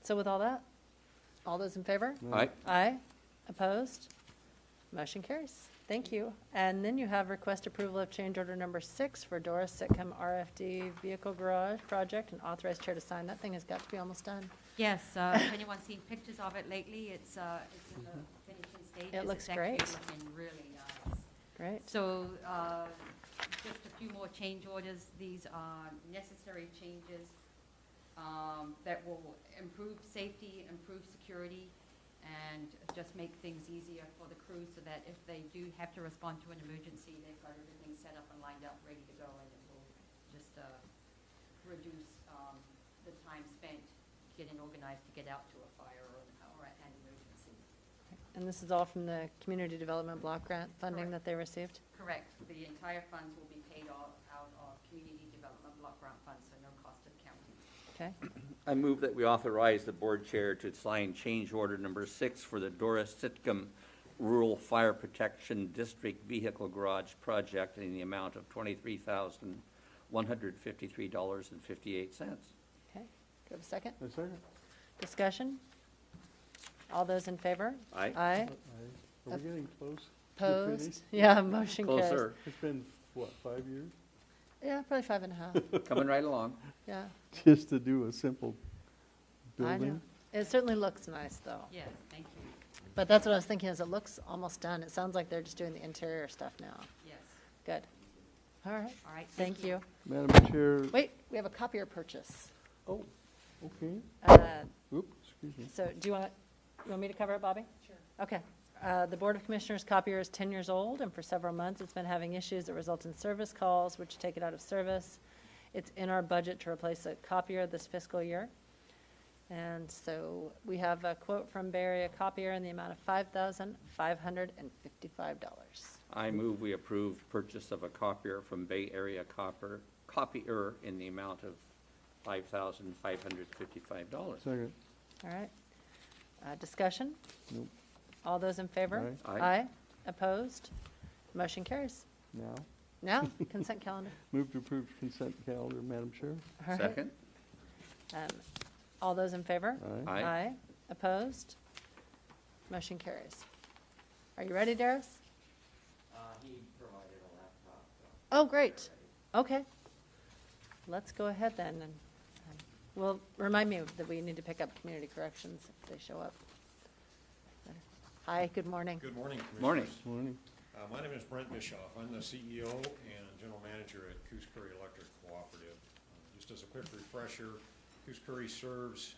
[SPEAKER 2] So with all that, all those in favor?
[SPEAKER 1] Aye.
[SPEAKER 2] Aye. Opposed? Motion carries. Thank you. And then you have request approval of change order number 6 for Doris Sitcom RFD Vehicle Garage Project, and authorized chair to sign. That thing has got to be almost done.
[SPEAKER 15] Yes, if anyone's seen pictures of it lately, it's in the finishing stages.
[SPEAKER 2] It looks
[SPEAKER 15] It's actually
[SPEAKER 2] great.
[SPEAKER 15] looking really nice.
[SPEAKER 2] Great.
[SPEAKER 15] So, just a few more change orders. These are necessary changes that will improve safety, improve security, and just make things easier for the crew so that if they do have to respond to an emergency, they've got everything set up and lined up, ready to go, and it will just reduce the time spent getting organized to get out to a fire or an emergency.
[SPEAKER 2] And this is all from the Community Development Block Grant funding
[SPEAKER 15] Correct.
[SPEAKER 2] that they received?
[SPEAKER 15] Correct. The entire funds will be paid out of Community Development Block Grant funds, so no cost to the county.
[SPEAKER 2] Okay.
[SPEAKER 1] I move that we authorize the board chair to sign change order number 6 for the Doris Sitcom Rural Fire Protection District Vehicle Garage Project in the amount of $23,153.58.
[SPEAKER 2] Okay, do you have a second?
[SPEAKER 5] A second.
[SPEAKER 2] Discussion? All those in favor?
[SPEAKER 1] Aye.
[SPEAKER 2] Aye.
[SPEAKER 5] Are we getting close? to
[SPEAKER 2] Opposed?
[SPEAKER 5] finish?
[SPEAKER 2] Yeah, motion carries.
[SPEAKER 1] Closer,
[SPEAKER 5] It's been, what, 5 years?
[SPEAKER 2] Yeah, probably 5.5,
[SPEAKER 1] coming right along.
[SPEAKER 2] yeah.
[SPEAKER 5] Just to do a simple
[SPEAKER 2] I know.
[SPEAKER 5] building?
[SPEAKER 2] It certainly looks nice, though.
[SPEAKER 15] Yes, thank you.
[SPEAKER 2] But that's what I was thinking, is it looks almost done. It sounds like they're just doing the interior stuff now.
[SPEAKER 15] Yes.
[SPEAKER 2] Good. All right,
[SPEAKER 15] All right,
[SPEAKER 2] thank you.
[SPEAKER 5] Madam Chair,
[SPEAKER 2] Wait, we have a copier purchase.
[SPEAKER 5] oh, okay. Oops, excuse me.
[SPEAKER 2] So do you want me to cover it, Bobby? Sure. Okay. The Board of Commissioners copier is 10 years old, and for several months, it's been having issues that result in service calls, which take it out of service. It's in our budget to replace a copier this fiscal year. And so we have a quote from Bay Area Copier in the amount of $5,555.
[SPEAKER 1] I move we approve purchase of a copier from Bay Area Copier in the amount of $5,555.
[SPEAKER 5] Second.
[SPEAKER 2] All right. Discussion?
[SPEAKER 5] Nope.
[SPEAKER 2] All those in favor?
[SPEAKER 1] Aye.
[SPEAKER 2] Aye. Opposed? Motion carries.
[SPEAKER 5] Now,
[SPEAKER 2] Now, consent calendar.
[SPEAKER 5] move to approve consent calendar, Madam Chair.
[SPEAKER 2] All right.
[SPEAKER 1] Second?
[SPEAKER 2] All those in favor?
[SPEAKER 5] Aye.
[SPEAKER 1] Aye.
[SPEAKER 2] Opposed? Motion carries. Are you ready, Darius?
[SPEAKER 10] He provided a laptop, so.
[SPEAKER 2] Oh, great. Okay. Let's go ahead then, and well, remind me that we need to pick up community corrections if they show up. Hi, good morning.
[SPEAKER 16] Good morning, Commissioners.
[SPEAKER 1] Morning.
[SPEAKER 5] Morning.
[SPEAKER 16] My name is Brent Bischoff. I'm the CEO and General Manager at Coos Curry Electric Cooperative. Just as a quick refresher, Coos Curry serves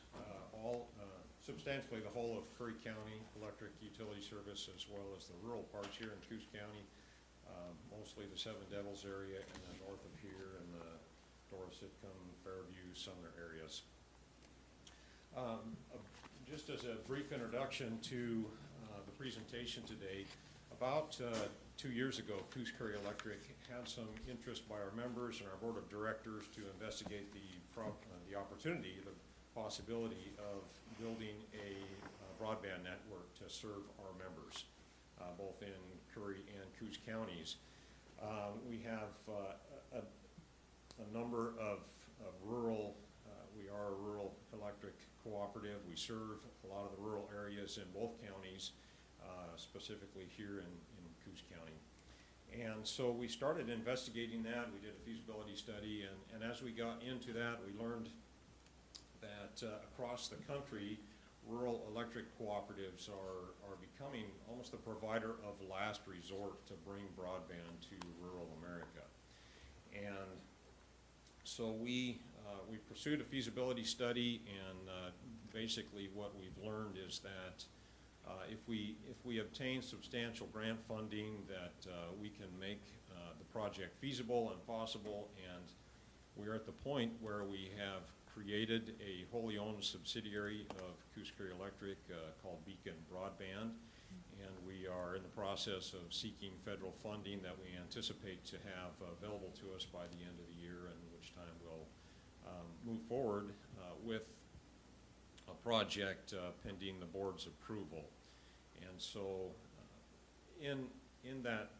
[SPEAKER 16] substantially the whole of Curry County electric utility service, as well as the rural parts here in Coos County, mostly the Seven Devils area, and then north of here in the Dora-Sitcom, Fairview, Sumner areas. Just as a brief introduction to the presentation today, about 2 years ago, Coos Curry Electric had some interest by our members and our board of directors to investigate the opportunity, the possibility of building a broadband network to serve our members, both in Curry and Coos counties. We have a number of rural, we are a rural electric cooperative. We serve a lot of the rural areas in both counties, specifically here in Coos County. And so we started investigating that. We did a feasibility study, and as we got into that, we learned that across the country, rural electric cooperatives are becoming almost the provider of last resort to bring broadband to rural America. And so we pursued a feasibility study, and basically what we've learned is that if we obtain substantial grant funding, that we can make the project feasible and possible. And we're at the point where we have created a wholly owned subsidiary of Coos Curry Electric called Beacon Broadband, and we are in the process of seeking federal funding that we anticipate to have available to us by the end of the year, in which time we'll move forward with a project pending the board's approval. And so in that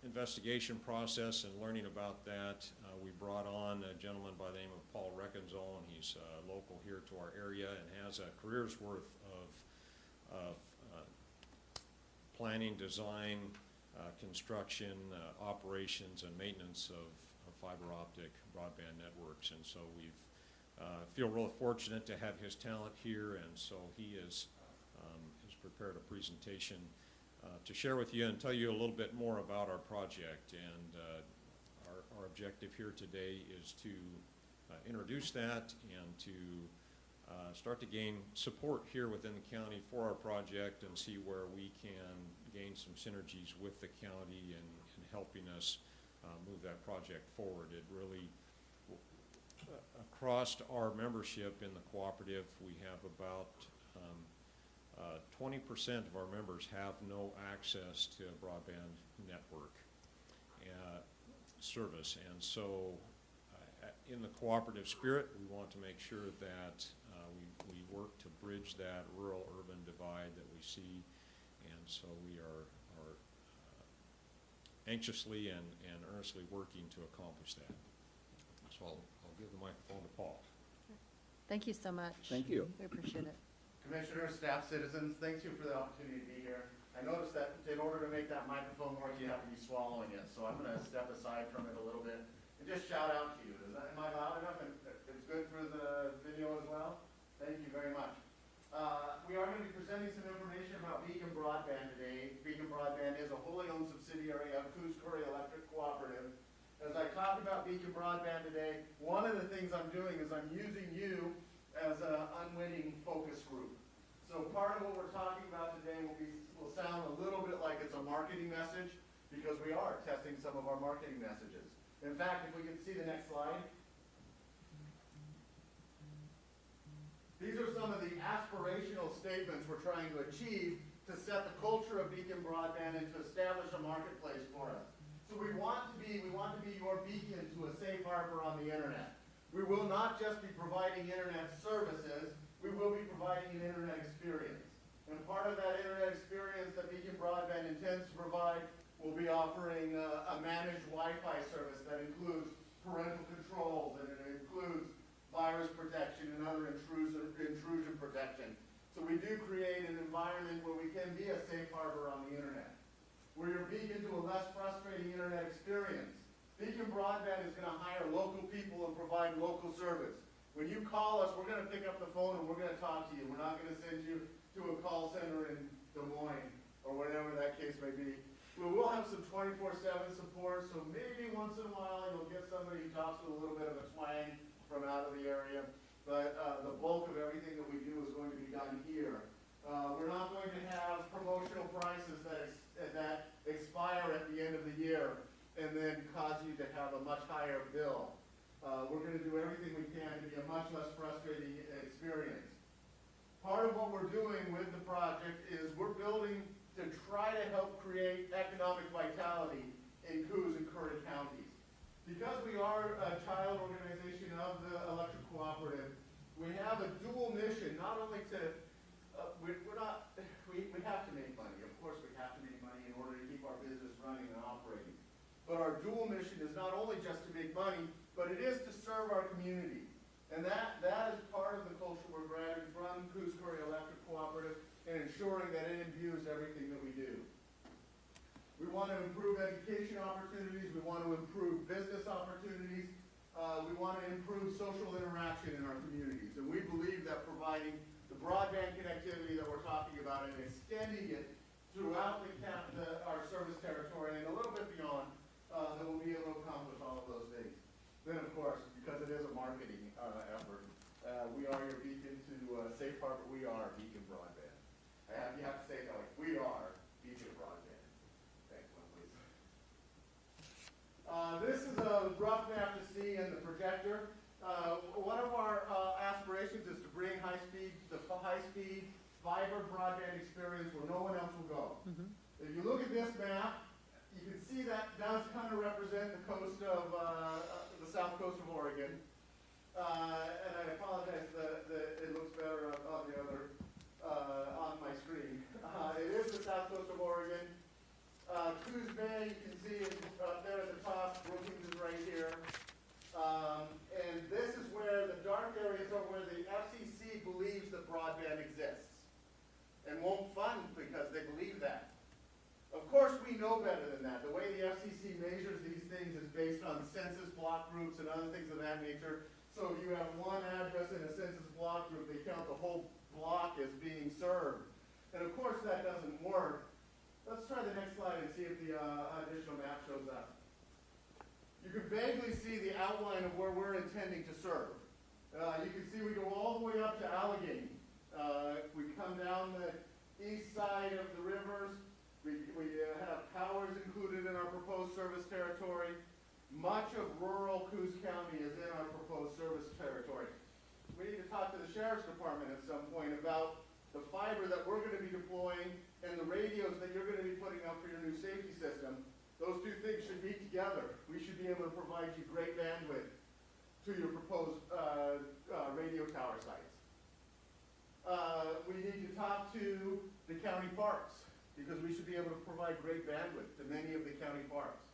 [SPEAKER 16] investigation process and learning about that, we brought on a gentleman by the name of Paul Reckenzol, and he's local here to our area and has a career's worth of planning, design, construction, operations, and maintenance of fiber optic broadband networks. And so we feel real fortunate to have his talent here, and so he has prepared a presentation to share with you and tell you a little bit more about our project. And our objective here today is to introduce that and to start to gain support here within the county for our project, and see where we can gain some synergies with the county and helping us move that project forward. It really, across our membership in the cooperative, we have about 20% of our members have no access to a broadband network service. And so in the cooperative spirit, we want to make sure that we work to bridge that rural-urban divide that we see. And so we are anxiously and earnestly working to accomplish that. So I'll give the microphone to Paul.
[SPEAKER 2] Thank you so much.
[SPEAKER 1] Thank you.
[SPEAKER 2] We appreciate it.
[SPEAKER 17] Commissioners, staff, citizens, thank you for the opportunity to be here. I noticed that in order to make that microphone work, you have to be swallowing it, so I'm gonna step aside from it a little bit and just shout out to you. Am I loud enough? And it's good for the video as well? Thank you very much. We are gonna be presenting some information about Beacon Broadband today. Beacon Broadband is a wholly owned subsidiary of Coos Electric Cooperative. As I talk about Beacon Broadband today, one of the things I'm doing is I'm using you as an unwitting focus group. So part of what we're talking about today will sound a little bit like it's a marketing message, because we are testing some of our marketing messages. In fact, if we can see the next slide. These are some of the aspirational statements we're trying to achieve to set the culture of Beacon Broadband and to establish a marketplace for us. So we want to be your beacon to a safe harbor on the internet. We will not just be providing internet services, we will be providing an internet experience. And part of that internet experience that Beacon Broadband intends to provide will be offering a managed Wi-Fi service that includes parental controls, and it includes virus protection and other intrusion protection. So we do create an environment where we can be a safe harbor on the internet. We're your beacon to a less frustrating internet experience. Beacon Broadband is going to hire local people and provide local service. When you call us, we're going to pick up the phone and we're going to talk to you. We're not going to send you to a call center in Des Moines or whatever that case may be. We will have some 24/7 support, so maybe once in a while you'll get somebody who talks with a little bit of a twang from out of the area. But the bulk of everything that we do is going to be done here. We're not going to have promotional prices that expire at the end of the year and then cause you to have a much higher bill. We're going to do everything we can to be a much less frustrating experience. Part of what we're doing with the project is we're building to try to help create economic vitality in Coos and Curry counties. Because we are a child organization of the electric cooperative, we have a dual mission, not only to, we have to make money. Of course we have to make money in order to keep our business running and operating. But our dual mission is not only just to make money, but it is to serve our community. And that is part of the culture we're grabbing from Coos Curry Electric Cooperative and ensuring that it imbues everything that we do. We want to improve education opportunities. We want to improve business opportunities. We want to improve social interaction in our communities. And we believe that providing the broadband connectivity that we're talking about and extending it throughout our service territory and a little bit beyond, that we'll be able to accomplish all of those things. Then, of course, because it is a marketing effort, we are your beacon to safe harbor. We are Beacon Broadband. You have to say it that way. We are Beacon Broadband. Next one, please. This is a rough map to see in the projector. One of our aspirations is to bring the high-speed fiber broadband experience where no one else will go. If you look at this map, you can see that does kind of represent the coast of the south coast of Oregon. And I apologize that it looks better on the other on my screen. It is the south coast of Oregon. Coos Bay, you can see it up there at the top. Brookings is right here. And this is where the dark areas are where the FCC believes that broadband exists and won't fund because they believe that. Of course, we know better than that. The way the FCC measures these things is based on census block groups and other things of that nature. So if you have one address in a census block group, they count the whole block as being served. And of course, that doesn't work. Let's try the next slide and see if the additional map shows up. You can vaguely see the outline of where we're intending to serve. You can see we go all the way up to Allegheny. If we come down the east side of the rivers, we have Powers included in our proposed service territory. Much of rural Coos County is in our proposed service territory. We need to talk to the Sheriff's Department at some point about the fiber that we're going to be deploying and the radios that you're going to be putting up for your new safety system. Those two things should be together. We should be able to provide you great bandwidth to your proposed radio tower sites. We need to talk to the county parks, because we should be able to provide great bandwidth to many of the county parks.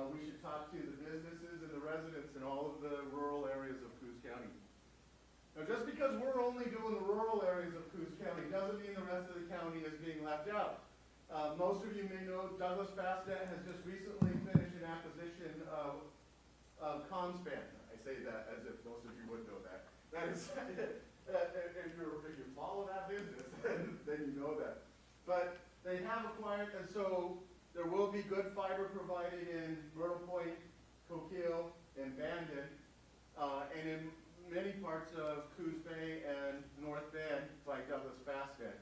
[SPEAKER 17] We should talk to the businesses and the residents in all of the rural areas of Coos County. Now, just because we're only doing the rural areas of Coos County doesn't mean the rest of the county is being left out. Most of you may know Douglas Fastnet has just recently finished an acquisition of Comspan. I say that as if most of you would know that. That is, if you follow that business, then you know that. But they have acquired, and so there will be good fiber provided in Myrtle Point, Coquille, and Bandon, and in many parts of Coos Bay and North Bend by Douglas Fastnet.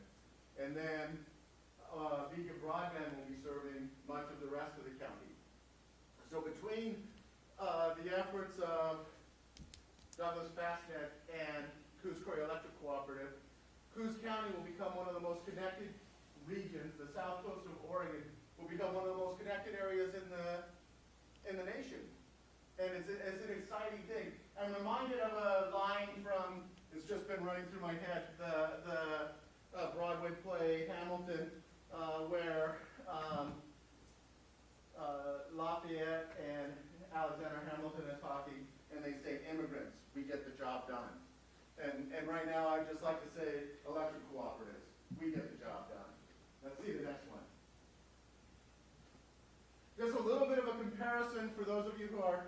[SPEAKER 17] And then Beacon Broadband will be serving much of the rest of the county. So between the efforts of Douglas Fastnet and Coos Corey Electric Cooperative, Coos County will become one of the most connected regions. The south coast of Oregon will become one of the most connected areas in the nation. And it's an exciting thing. I'm reminded of a line from, it's just been running through my head, the Broadway play Hamilton, where Lafayette and Alexander Hamilton are talking, and they say, immigrants, we get the job done. And right now, I'd just like to say, electric cooperatives, we get the job done. Let's see the next one. Just a little bit of a comparison for those of you who are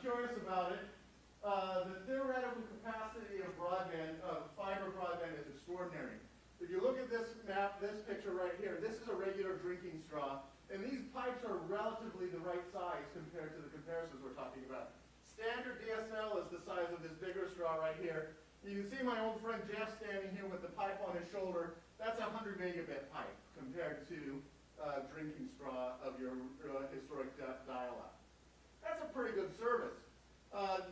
[SPEAKER 17] curious about it. The theoretical capacity of broadband, of fiber broadband, is extraordinary. If you look at this map, this picture right here, this is a regular drinking straw, and these pipes are relatively the right size compared to the comparisons we're talking about. Standard DSL is the size of this bigger straw right here. You can see my old friend Jeff standing here with the pipe on his shoulder. That's a 100 megabit pipe compared to drinking straw of your historic dial-up. That's a pretty good service.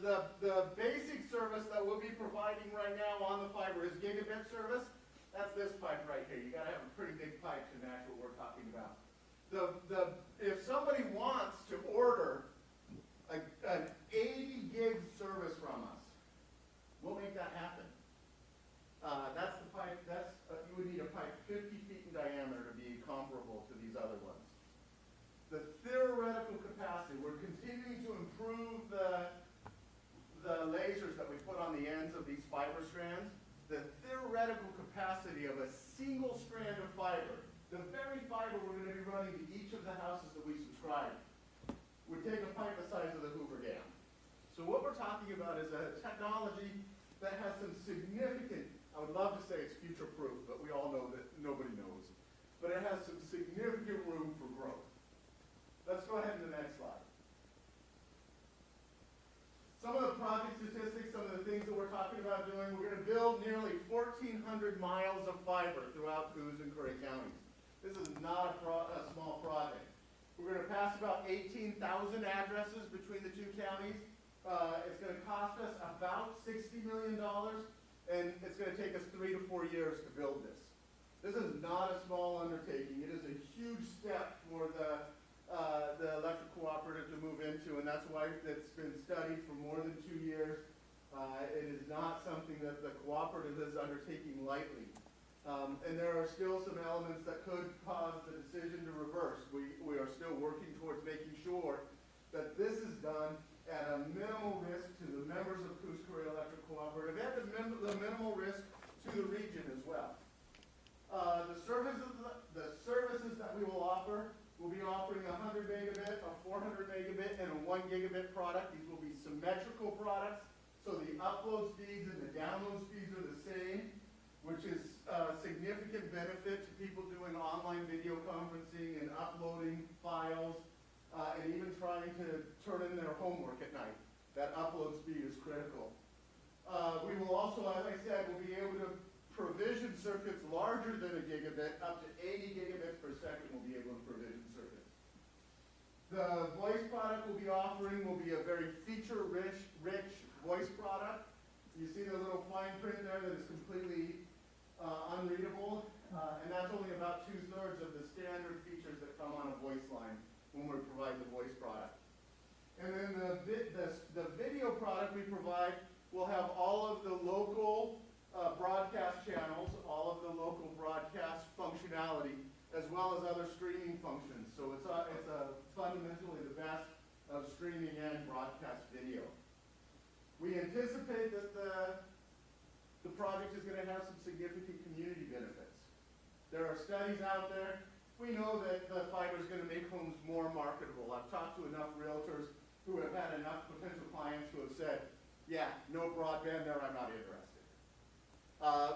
[SPEAKER 17] The basic service that we'll be providing right now on the fiber is gigabit service. That's this pipe right here. You gotta have a pretty big pipe to match what we're talking about. If somebody wants to order an 80 gig service from us, we'll make that happen. That's the pipe, you would need a pipe 50 feet in diameter to be comparable to these other ones. The theoretical capacity, we're continuing to improve the lasers that we put on the ends of these fiber strands. The theoretical capacity of a single strand of fiber, the very fiber we're going to be running to each of the houses that we subscribe, would take a pipe the size of the Hoover Dam. So what we're talking about is a technology that has some significant, I would love to say it's future-proof, but we all know that nobody knows. But it has some significant room for growth. Let's go ahead to the next slide. Some of the project statistics, some of the things that we're talking about doing, we're going to build nearly 1,400 miles of fiber throughout Coos and Curry counties. This is not a small project. We're going to pass about 18,000 addresses between the two counties. It's going to cost us about $60 million, and it's going to take us 3 to 4 years to build this. This is not a small undertaking. It is a huge step for the electric cooperative to move into, and that's why it's been studied for more than 2 years. It is not something that the cooperative is undertaking lightly. And there are still some elements that could cause the decision to reverse. We are still working towards making sure that this is done at a minimal risk to the members of Coos Corey Electric Cooperative and the minimal risk to the region as well. The services that we will offer, we'll be offering a 100 megabit, a 400 megabit, and a 1 gigabit product. These will be symmetrical products, so the upload speeds and the download speeds are the same, which is a significant benefit to people doing online video conferencing and uploading files, and even trying to turn in their homework at night. That upload speed is critical. We will also, as I said, we'll be able to provision circuits larger than a gigabit, up to 80 gigabits per second we'll be able to provision circuits. The voice product we'll be offering will be a very feature-rich voice product. You see the little fine print there that is completely unreadable, and that's only about 2/3 of the standard features that come on a voice line when we provide the voice product. And then the video product we provide will have all of the local broadcast channels, all of the local broadcast functionality, as well as other streaming functions. So it's fundamentally the best of streaming and broadcast video. We anticipate that the project is going to have some significant community benefits. There are studies out there. We know that the fiber is going to make homes more marketable. I've talked to enough realtors who have had enough potential clients who have said, yeah, no broadband there, I'm not interested.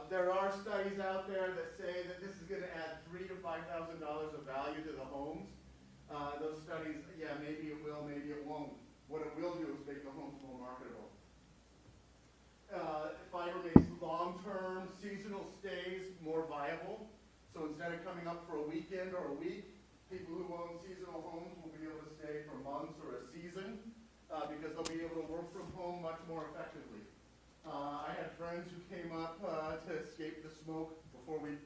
[SPEAKER 17] There are studies out there that say that this is going to add $3,000 to $5,000 of value to the homes. Those studies, yeah, maybe it will, maybe it won't. What it will do is make the homes more marketable. Fiber makes long-term seasonal stays more viable. So instead of coming up for a weekend or a week, people who own seasonal homes will be able to stay for months or a season because they'll be able to work from home much more effectively. I had friends who came up to escape the smoke before we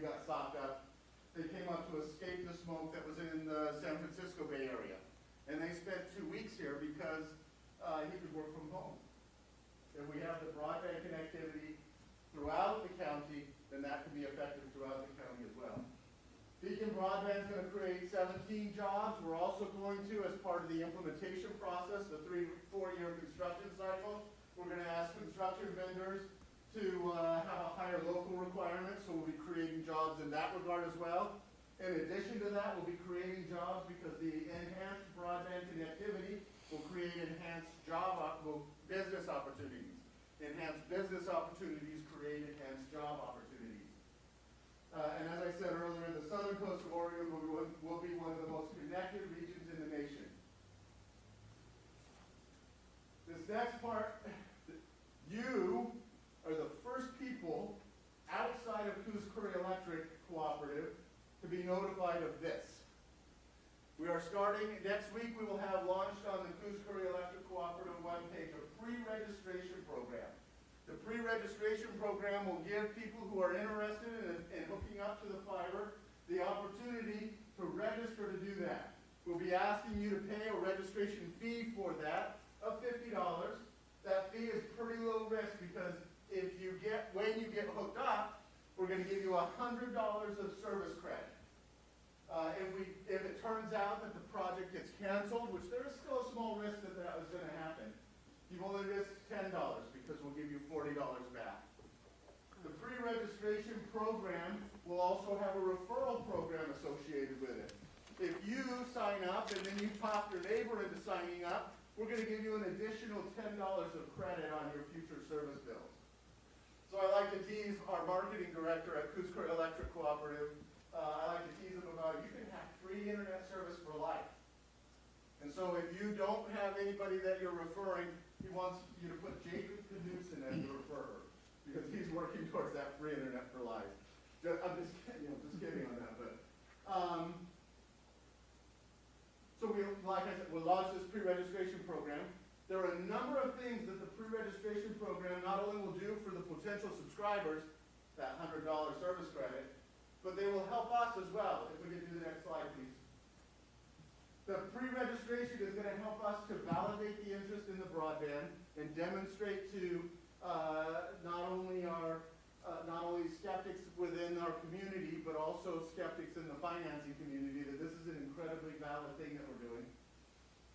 [SPEAKER 17] got socked up. They came up to escape the smoke that was in the San Francisco Bay Area. And they spent 2 weeks here because he could work from home. If we have the broadband connectivity throughout the county, then that can be effective throughout the county as well. Beacon Broadband is going to create 17 jobs. We're also going to, as part of the implementation process, the 3-4 year construction cycle, we're going to ask construction vendors to have a higher local requirement, so we'll be creating jobs in that regard as well. In addition to that, we'll be creating jobs because the enhanced broadband connectivity will create enhanced business opportunities. Enhanced business opportunities create enhanced job opportunities. And as I said earlier, the southern coast of Oregon will be one of the most connected regions in the nation. This next part, you are the first people outside of Coos Electric Cooperative to be notified of this. We are starting, next week we will have launched on the Coos Electric Cooperative webpage a pre-registration program. The pre-registration program will give people who are interested in hooking up to the fiber the opportunity to register to do that. We'll be asking you to pay a registration fee for that of $50. That fee is pretty low risk because when you get hooked up, we're going to give you $100 of service credit. If it turns out that the project gets canceled, which there is still a small risk that was going to happen, you've only risked $10 because we'll give you $40 back. The pre-registration program will also have a referral program associated with it. If you sign up and then you talk your neighbor into signing up, we're going to give you an additional $10 of credit on your future service bills. So I like to tease our marketing director at Coos Electric Cooperative. I like to tease him about you can have free internet service for life. And so if you don't have anybody that you're referring, he wants you to put Jacob Knudsen as your referrer because he's working towards that free internet for life. I'm just kidding on that, but so like I said, we'll launch this pre-registration program. There are a number of things that the pre-registration program not only will do for the potential subscribers, that $100 service credit, but they will help us as well. If we can do the next slide, please. The pre-registration is going to help us to validate the interest in the broadband and demonstrate to not only skeptics within our community, but also skeptics in the financing community that this is an incredibly valid thing that we're doing.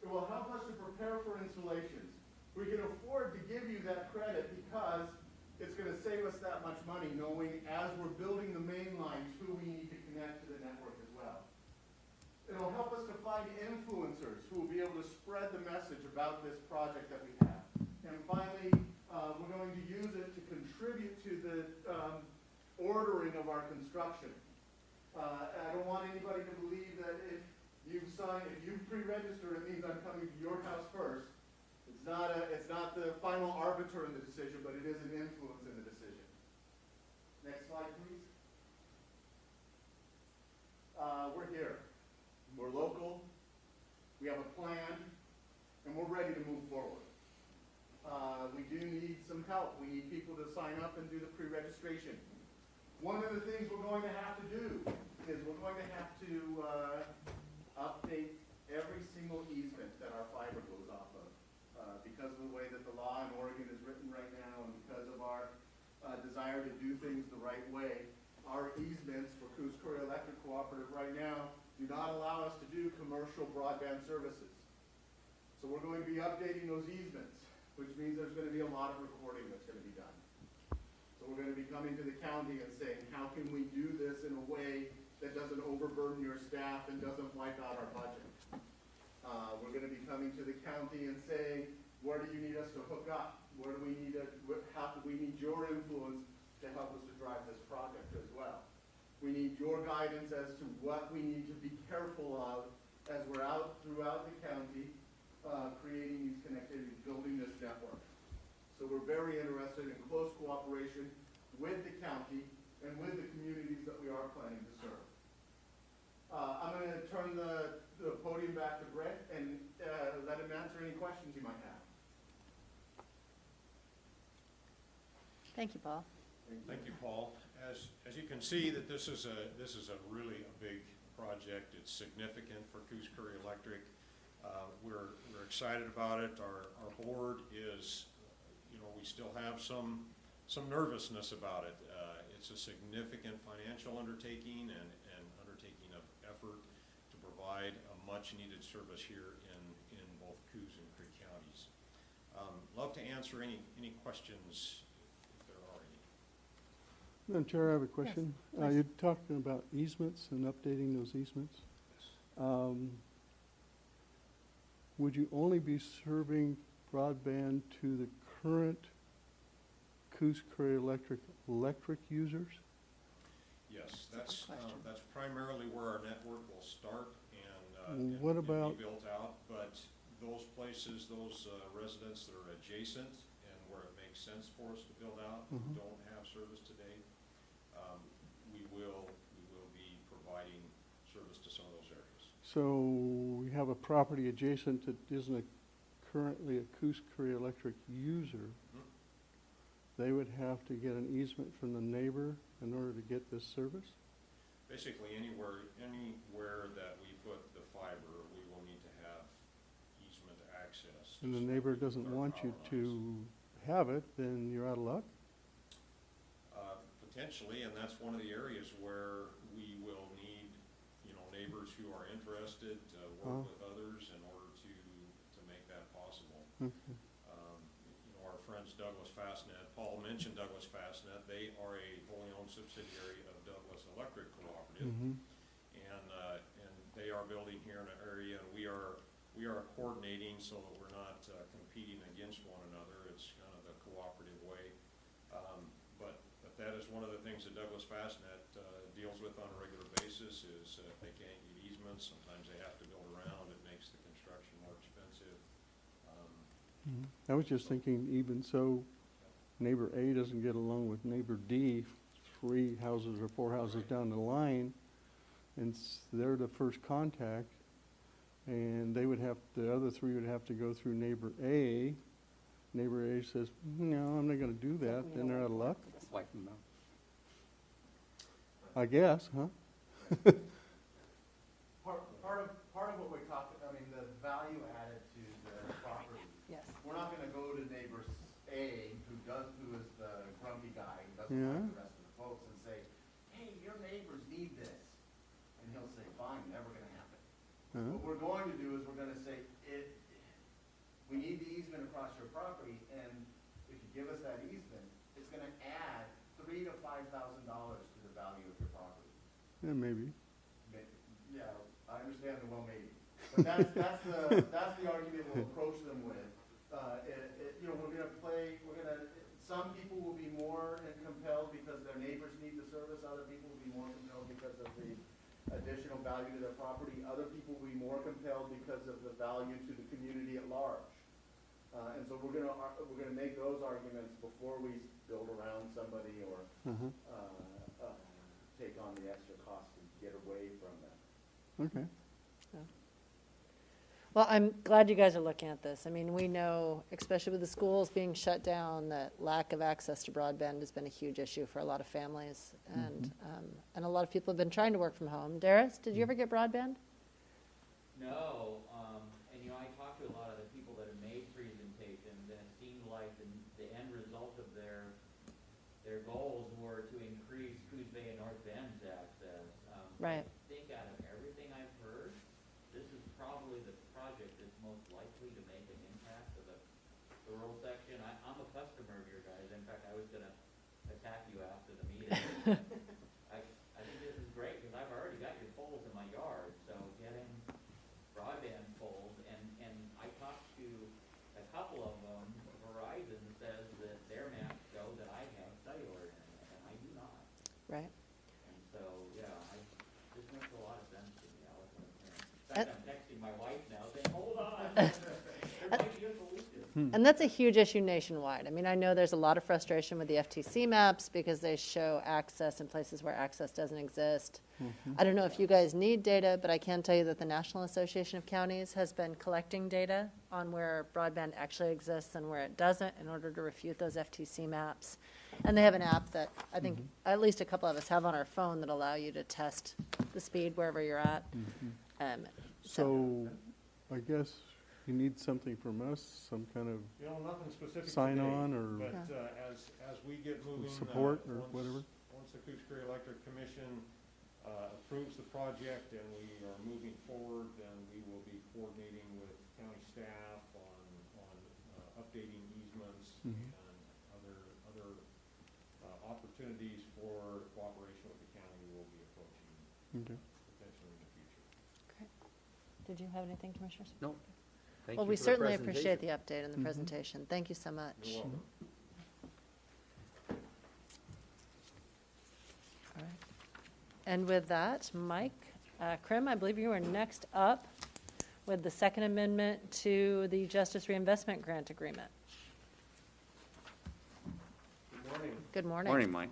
[SPEAKER 17] It will help us to prepare for installations. We can afford to give you that credit because it's going to save us that much money knowing as we're building the main lines who we need to connect to the network as well. It'll help us to find influencers who will be able to spread the message about this project that we have. And finally, we're going to use it to contribute to the ordering of our construction. I don't want anybody to believe that if you pre-register, it means I'm coming to your house first. It's not the final arbiter in the decision, but it is an influence in the decision. Next slide, please. We're here. We're local. We have a plan, and we're ready to move forward. We do need some help. We need people to sign up and do the pre-registration. One of the things we're going to have to do is we're going to have to update every single easement that our fiber goes off of. Because of the way that the law in Oregon is written right now and because of our desire to do things the right way, our easements for Coos Electric Cooperative right now do not allow us to do commercial broadband services. So we're going to be updating those easements, which means there's going to be a lot of recording that's going to be done. So we're going to be coming to the county and saying, how can we do this in a way that doesn't overburden your staff and doesn't wipe out our budget? We're going to be coming to the county and saying, where do you need us to hook up? Where do we need how do we need your influence to help us to drive this project as well? We need your guidance as to what we need to be careful of as we're out throughout the county creating these connectivities, building this network. So we're very interested in close cooperation with the county and with the communities that we are planning to serve. I'm going to turn the podium back to Brett and let him answer any questions you might have.
[SPEAKER 2] Thank you, Paul.
[SPEAKER 16] Thank you, Paul. As you can see, that this is a really a big project. It's significant for Coos Electric. We're excited about it. Our board is, we still have some nervousness about it. It's a significant financial undertaking and undertaking of effort to provide a much-needed service here in both Coos and Creek counties. Love to answer any questions if there are any.
[SPEAKER 5] Madam Chair, I have a question.
[SPEAKER 2] Yes,
[SPEAKER 5] You're talking about easements and updating those easements. Would you only be serving broadband to the current Coos electric users?
[SPEAKER 16] Yes, that's primarily where our network will start and
[SPEAKER 5] What
[SPEAKER 16] be
[SPEAKER 5] about-
[SPEAKER 16] built out. But those places, those residents that are adjacent and where it makes sense for us to build out, who don't have service today, we will be providing service to some of those areas.
[SPEAKER 5] So we have a property adjacent that isn't currently a Coos Electric user. They would have to get an easement from the neighbor in order to get this service?
[SPEAKER 16] Basically, anywhere that we put the fiber, we will need to have easement access.
[SPEAKER 5] And the
[SPEAKER 16] just like
[SPEAKER 5] neighbor
[SPEAKER 16] we do
[SPEAKER 5] doesn't
[SPEAKER 16] with our
[SPEAKER 5] want you
[SPEAKER 16] power lines.
[SPEAKER 5] to have it, then you're out of luck?
[SPEAKER 16] Potentially, and that's one of the areas where we will need, neighbors who are interested to work with others in order to make that possible.
[SPEAKER 5] Okay.
[SPEAKER 16] Our friends Douglas Fastnet, Paul mentioned Douglas Fastnet, they are a wholly owned subsidiary of Douglas Electric Cooperative. And they are building here in an area, and we are coordinating so that we're not competing against one another. It's kind of the cooperative way. But that is one of the things that Douglas Fastnet deals with on a regular basis is if they can't get easements, sometimes they have to build around. It makes the construction more expensive.
[SPEAKER 5] I was just thinking, even so, neighbor A doesn't get along with neighbor D, 3 houses or 4 houses down the line, and they're the first contact, and the other 3 would have to go through neighbor A. Neighbor A says, no, I'm not gonna do that, then they're out of luck,
[SPEAKER 1] Swipe them out.
[SPEAKER 5] I guess, huh?
[SPEAKER 17] Part of what we're talking, the value added to the property.
[SPEAKER 2] Yes.
[SPEAKER 17] We're not gonna go to neighbor A, who is the grumpy guy, who doesn't
[SPEAKER 5] Yeah.
[SPEAKER 17] like the rest of the folks, and say, hey, your neighbors need this. And he'll say, fine, never gonna happen. What we're going to do is we're gonna say, we need the easement across your property, and if you give us that easement, it's gonna add $3,000 to $5,000 to the value of your property.
[SPEAKER 5] Yeah, maybe.
[SPEAKER 17] Yeah, I understand the well maybe. But that's the argument we'll approach them with. Some people will be more compelled because their neighbors need the service, other people will be more compelled because of the additional value to their property, other people will be more compelled because of the value to the community at large. And so we're gonna make those arguments before we build around somebody or take on the extra cost to get away from them.
[SPEAKER 5] Okay.
[SPEAKER 2] Well, I'm glad you guys are looking at this. We know, especially with the schools being shut down, that lack of access to broadband has been a huge issue for a lot of families. And a lot of people have been trying to work from home. Darius, did you ever get broadband?
[SPEAKER 10] No, and I talked to a lot of the people that have made presentations, and it seemed like the end result of their goals were to increase Coos Bay and North Bend's access.
[SPEAKER 2] Right.
[SPEAKER 10] I think out of everything I've heard, this is probably the project that's most likely to make an impact to the rural section. I'm a customer of your guys. In fact, I was gonna attack you after the meeting. I think this is great, because I've already got your poles in my yard, so getting broadband poles, and I talked to a couple of them. Verizon says that their maps show that I have cellular internet, and I do not.
[SPEAKER 2] Right.
[SPEAKER 10] And so, yeah, this makes a lot of sense to me, Alex. In fact, I'm texting my wife now saying, hold on, there might be a solution.
[SPEAKER 2] And that's a huge issue nationwide. I mean, I know there's a lot of frustration with the FTC maps because they show access in places where access doesn't exist. I don't know if you guys need data, but I can tell you that the National Association of Counties has been collecting data on where broadband actually exists and where it doesn't in order to refute those FTC maps. And they have an app that I think at least a couple of us have on our phone that allow you to test the speed wherever you're at.
[SPEAKER 5] So I guess you need something from us, some kind of
[SPEAKER 16] You know, nothing specific
[SPEAKER 5] sign
[SPEAKER 16] today,
[SPEAKER 5] on or
[SPEAKER 16] but as we get moving,
[SPEAKER 5] support or
[SPEAKER 16] once-
[SPEAKER 5] whatever?
[SPEAKER 16] Once the Coos Prairie Electric Commission approves the project and we are moving forward, then we will be coordinating with county staff on updating easements and other opportunities for cooperation with the county we'll be approaching
[SPEAKER 5] Okay.
[SPEAKER 16] potentially in the future.
[SPEAKER 2] Great. Did you have anything, Commissioners?
[SPEAKER 1] No. Thank
[SPEAKER 2] Well,
[SPEAKER 1] you
[SPEAKER 2] we
[SPEAKER 1] for the
[SPEAKER 2] certainly appreciate the
[SPEAKER 1] presentation.
[SPEAKER 2] update and the presentation. Thank you so much.
[SPEAKER 16] You're welcome.
[SPEAKER 2] All right. And with that, Mike Krim, I believe you are next up with the second amendment to the Justice Reinvestment Grant Agreement.
[SPEAKER 6] Good morning.
[SPEAKER 2] Good morning.
[SPEAKER 1] Morning, Mike.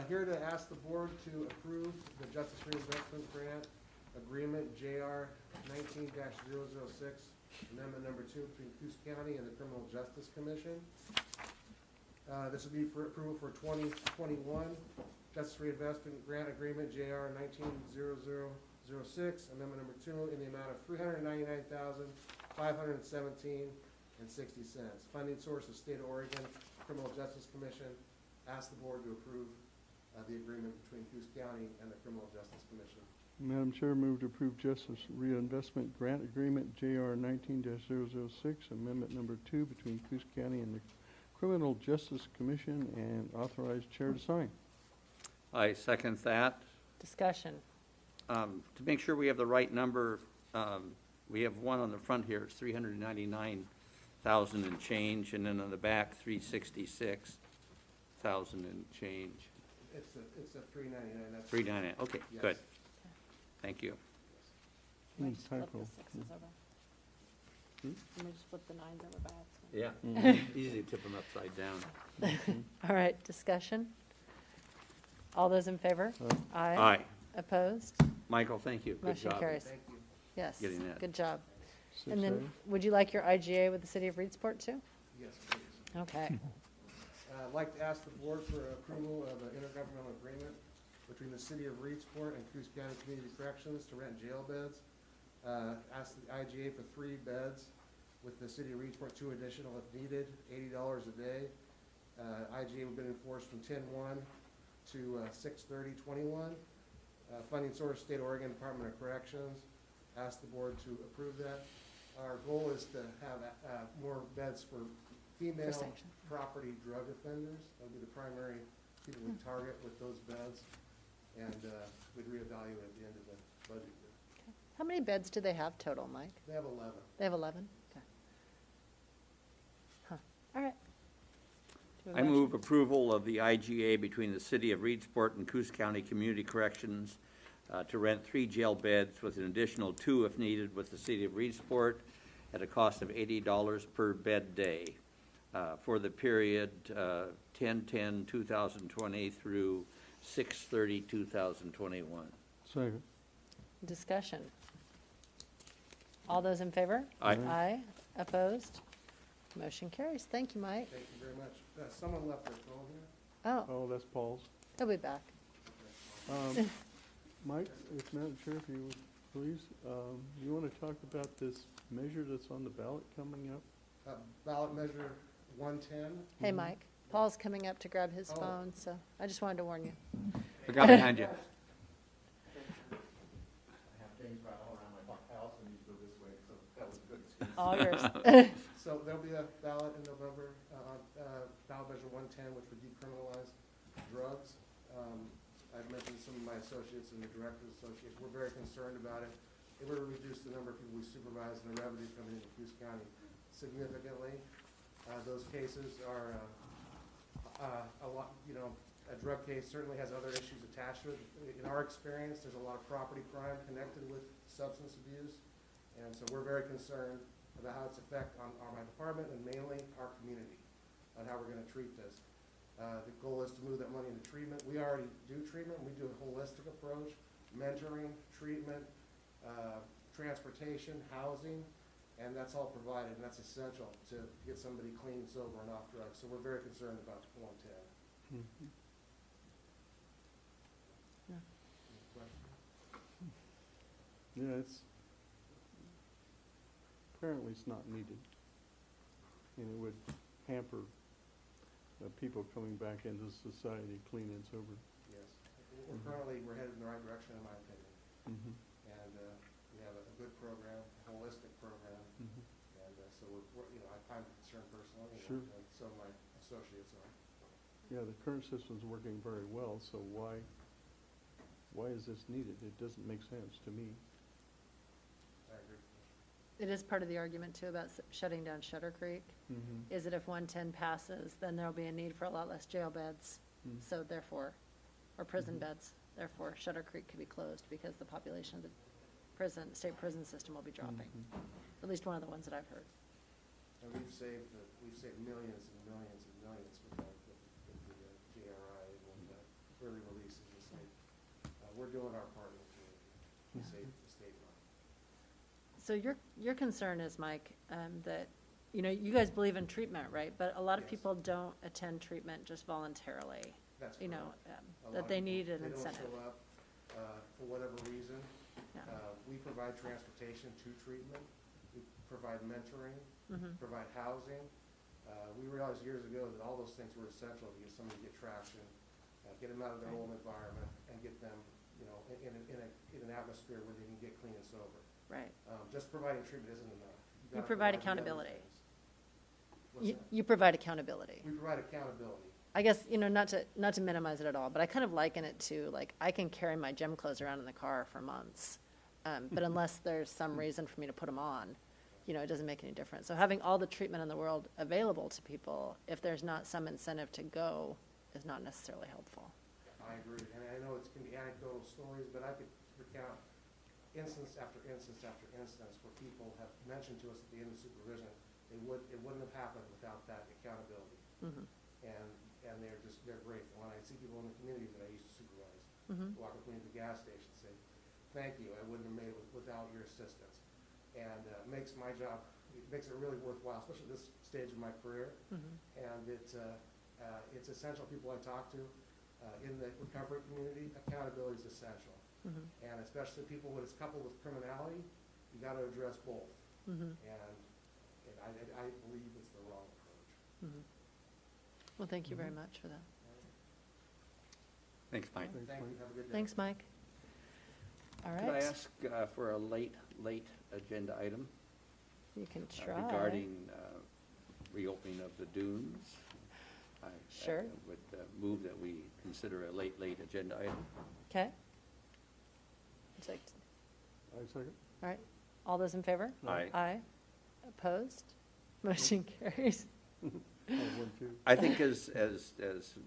[SPEAKER 6] Here to ask the board to approve the Justice Reinvestment Grant Agreement, JR 19-006, Amendment Number 2 between Coos County and the Criminal Justice Commission. This will be for approval for 2021 Justice Reinvestment Grant Agreement, JR 19-0006, Amendment Number 2, in the amount of $399,517.60. Funding source is State of Oregon Criminal Justice Commission. Ask the board to approve the agreement between Coos County and the Criminal Justice Commission.
[SPEAKER 5] Madam Chair, move to approve Justice Reinvestment Grant Agreement, JR 19-006, Amendment Number 2 between Coos County and the Criminal Justice Commission, and authorize chair to sign.
[SPEAKER 1] I second that.
[SPEAKER 2] Discussion.
[SPEAKER 1] To make sure we have the right number, we have one on the front here, it's 399,000 and change, and then on the back, 366,000 and change.
[SPEAKER 6] It's a 399, that's.
[SPEAKER 1] 399, okay,
[SPEAKER 6] Yes.
[SPEAKER 1] good. Thank you.
[SPEAKER 2] Let me just flip
[SPEAKER 5] Typo.
[SPEAKER 2] the sixes over. Let me just flip the nines over by accident.
[SPEAKER 1] Yeah, easy to tip them upside down.
[SPEAKER 2] All right, discussion. All those in favor? Aye.
[SPEAKER 1] Aye.
[SPEAKER 2] Opposed?
[SPEAKER 1] Michael, thank you. Good
[SPEAKER 2] Motion
[SPEAKER 1] job.
[SPEAKER 2] carries.
[SPEAKER 6] Thank you.
[SPEAKER 2] Yes,
[SPEAKER 1] Getting that.
[SPEAKER 2] good job.
[SPEAKER 5] 6A.
[SPEAKER 2] And then, would you like your IGA with the city of Reedsport too?
[SPEAKER 6] Yes, please.
[SPEAKER 2] Okay.
[SPEAKER 6] I'd like to ask the board for approval of an intergovernmental agreement between the city of Reedsport and Coos County Community Corrections to rent jail beds. Ask the IGA for 3 beds, with the city of Reedsport 2 additional if needed, $80 a day. IGA would have been enforced from 10/1 to 6/30/21. Funding source, State of Oregon Department of Corrections. Ask the board to approve that. Our goal is to have more beds for female
[SPEAKER 2] sanction.
[SPEAKER 6] property drug offenders. That would be the primary people we target with those beds, and we'd reevaluate at the end of the budget year.
[SPEAKER 2] How many beds do they have total, Mike?
[SPEAKER 6] They have 11.
[SPEAKER 2] They have 11? Okay. Huh. All right. Do we have a
[SPEAKER 1] I
[SPEAKER 2] motion?
[SPEAKER 1] move approval of the IGA between the city of Reedsport and Coos County Community Corrections to rent 3 jail beds with an additional 2 if needed with the city of Reedsport at a cost of $80 per bed day for the period 10/10/2020 through 6/30/2021.
[SPEAKER 5] Second.
[SPEAKER 2] Discussion. All those in favor?
[SPEAKER 1] Aye.
[SPEAKER 2] Aye. Opposed? Motion carries. Thank you, Mike.
[SPEAKER 6] Thank you very much. Someone left their phone here.
[SPEAKER 2] Oh,
[SPEAKER 5] Oh, that's Paul's.
[SPEAKER 2] he'll be back.
[SPEAKER 5] Mike, if Madam Chair, if you would please, you want to talk about this measure that's on the ballot coming up?
[SPEAKER 6] Ballot measure 110.
[SPEAKER 2] Hey, Mike. Paul's coming up to grab his
[SPEAKER 6] Oh.
[SPEAKER 2] phone, so I just wanted to warn you.
[SPEAKER 1] I got behind you.
[SPEAKER 2] All yours.
[SPEAKER 18] So there'll be a ballot in November, ballot measure 110, which would decriminalize drugs. I've mentioned some of my associates and the director's associates, we're very concerned about it. It would reduce the number of people we supervise and the revenue coming into Coos County significantly. Those cases are a lot, a drug case certainly has other issues attached to it. In our experience, there's a lot of property crime connected with substance abuse. And so we're very concerned about how its effect on my department and mainly our community, on how we're gonna treat this. The goal is to move that money into treatment. We already do treatment. We do a holistic approach, mentoring, treatment, transportation, housing, and that's all provided, and that's essential to get somebody clean, sober, and off drugs. So we're very concerned about 110.
[SPEAKER 2] Yeah.
[SPEAKER 18] Any questions?
[SPEAKER 5] Yeah, apparently it's not needed. And it would hamper people coming back into society clean and sober.
[SPEAKER 18] Yes. Currently, we're headed in the right direction, in my opinion.
[SPEAKER 5] Mm-hmm.
[SPEAKER 18] And we have a good program, a holistic program.
[SPEAKER 5] Mm-hmm.
[SPEAKER 18] And so I'm concerned personally,
[SPEAKER 5] Sure.
[SPEAKER 18] and so my associates are.
[SPEAKER 5] Yeah, the current system's working very well, so why is this needed? It doesn't make sense to me.
[SPEAKER 18] I agree.
[SPEAKER 2] It is part of the argument too about shutting down Shutter Creek,
[SPEAKER 5] Mm-hmm.
[SPEAKER 2] is that if 110 passes, then there'll be a need for a lot less jail beds.
[SPEAKER 5] Mm.
[SPEAKER 2] So therefore, or prison
[SPEAKER 5] Mhm.
[SPEAKER 2] beds, therefore Shutter Creek could be closed because the population of the state prison system will be dropping.
[SPEAKER 5] Mhm.
[SPEAKER 2] At least one of the ones that I've heard.
[SPEAKER 18] And we've saved millions and millions and millions with the GRI and with the early releases and so we're doing our part in the community to
[SPEAKER 2] Yeah.
[SPEAKER 18] save the state money.
[SPEAKER 2] So your concern is, Mike, that, you guys believe in treatment, right? But a lot of
[SPEAKER 18] Yes.
[SPEAKER 2] people don't attend treatment just voluntarily,
[SPEAKER 18] That's
[SPEAKER 2] you know,
[SPEAKER 18] correct. A lot
[SPEAKER 2] that
[SPEAKER 18] of
[SPEAKER 2] they
[SPEAKER 18] people,
[SPEAKER 2] need an incentive.
[SPEAKER 18] They don't show up for whatever reason.
[SPEAKER 2] Yeah.
[SPEAKER 18] We provide transportation to treatment. We provide mentoring,
[SPEAKER 2] Mhm.
[SPEAKER 18] provide housing. We realized years ago that all those things were essential to get somebody to get traction, get them out of their old environment, and get them, in an atmosphere where they can get clean and sober.
[SPEAKER 2] Right.
[SPEAKER 18] Just providing treatment isn't enough.
[SPEAKER 2] You
[SPEAKER 18] gotta
[SPEAKER 2] provide
[SPEAKER 18] the other
[SPEAKER 2] accountability.
[SPEAKER 18] things. What's that?
[SPEAKER 2] You provide accountability.
[SPEAKER 18] We provide accountability.
[SPEAKER 2] I guess, not to minimize it at all, but I kind of liken it to, like, I can carry my gym clothes around in the car for months. But unless there's some reason for me to put them on, it doesn't make any difference. So having all the treatment in the world available to people, if there's not some incentive to go, is not necessarily helpful.
[SPEAKER 18] I agree, and I know it's going to be anecdotal stories, but I could recount instance after instance after instance where people have mentioned to us at the end of supervision, it wouldn't have happened without that accountability.
[SPEAKER 2] Mhm.
[SPEAKER 18] And they're grateful. When I see people in the communities that I used to supervise,
[SPEAKER 2] Mhm.
[SPEAKER 18] walk up into the gas station and say, thank you, I wouldn't have made it without your assistance. And makes my job, it makes it really worthwhile, especially at this stage of my career.
[SPEAKER 2] Mhm.
[SPEAKER 18] And it's essential, people I talk to in the recovery community, accountability is essential.
[SPEAKER 2] Mhm.
[SPEAKER 18] And especially people when it's coupled with criminality, you got to address both.
[SPEAKER 2] Mhm.
[SPEAKER 18] And I believe it's the wrong approach.
[SPEAKER 2] Mhm. Well, thank you very much for that.
[SPEAKER 1] Thanks, Mike.
[SPEAKER 18] Thank you, have a good day.
[SPEAKER 2] Thanks, Mike. All
[SPEAKER 1] Could I
[SPEAKER 2] right,
[SPEAKER 1] ask for a late agenda item
[SPEAKER 2] you can try.
[SPEAKER 1] regarding reopening of the dunes? I
[SPEAKER 2] Sure.
[SPEAKER 1] would move that we consider a late agenda item.
[SPEAKER 2] Okay. All
[SPEAKER 5] I second.
[SPEAKER 2] right, all those in favor?
[SPEAKER 1] Aye.
[SPEAKER 2] Aye. Opposed? Motion carries.
[SPEAKER 5] I have one too.
[SPEAKER 1] I think as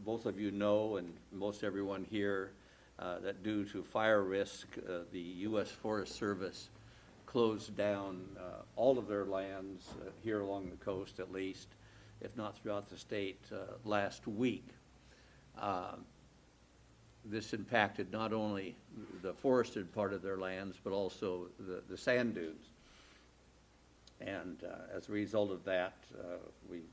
[SPEAKER 1] both of you know, and most everyone here, that due to fire risk, the U.S. Forest Service closed down all of their lands here along the coast at least, if not throughout the state, last week. This impacted not only the forested part of their lands, but also the sand dunes. And as a result of that, we've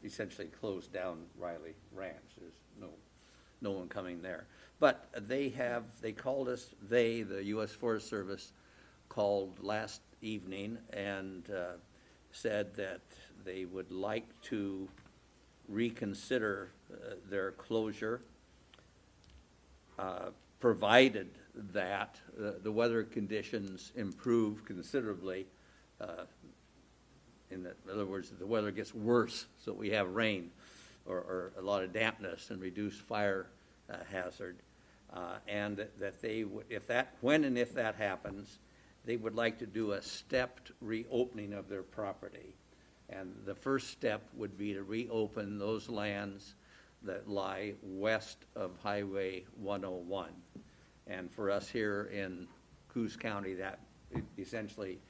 [SPEAKER 1] essentially closed down Riley Ranch. There's no one coming there. But they called us, the U.S. Forest Service called last evening and said that they would like to reconsider their closure, provided that the weather conditions improve considerably in other words, the weather gets worse, so we have rain or a lot of dampness and reduced fire hazard. And that they would, when and if that happens, they would like to do a stepped reopening of their property. And the first step would be to reopen those lands that lie west of Highway 101. And for us here in Coos County, that essentially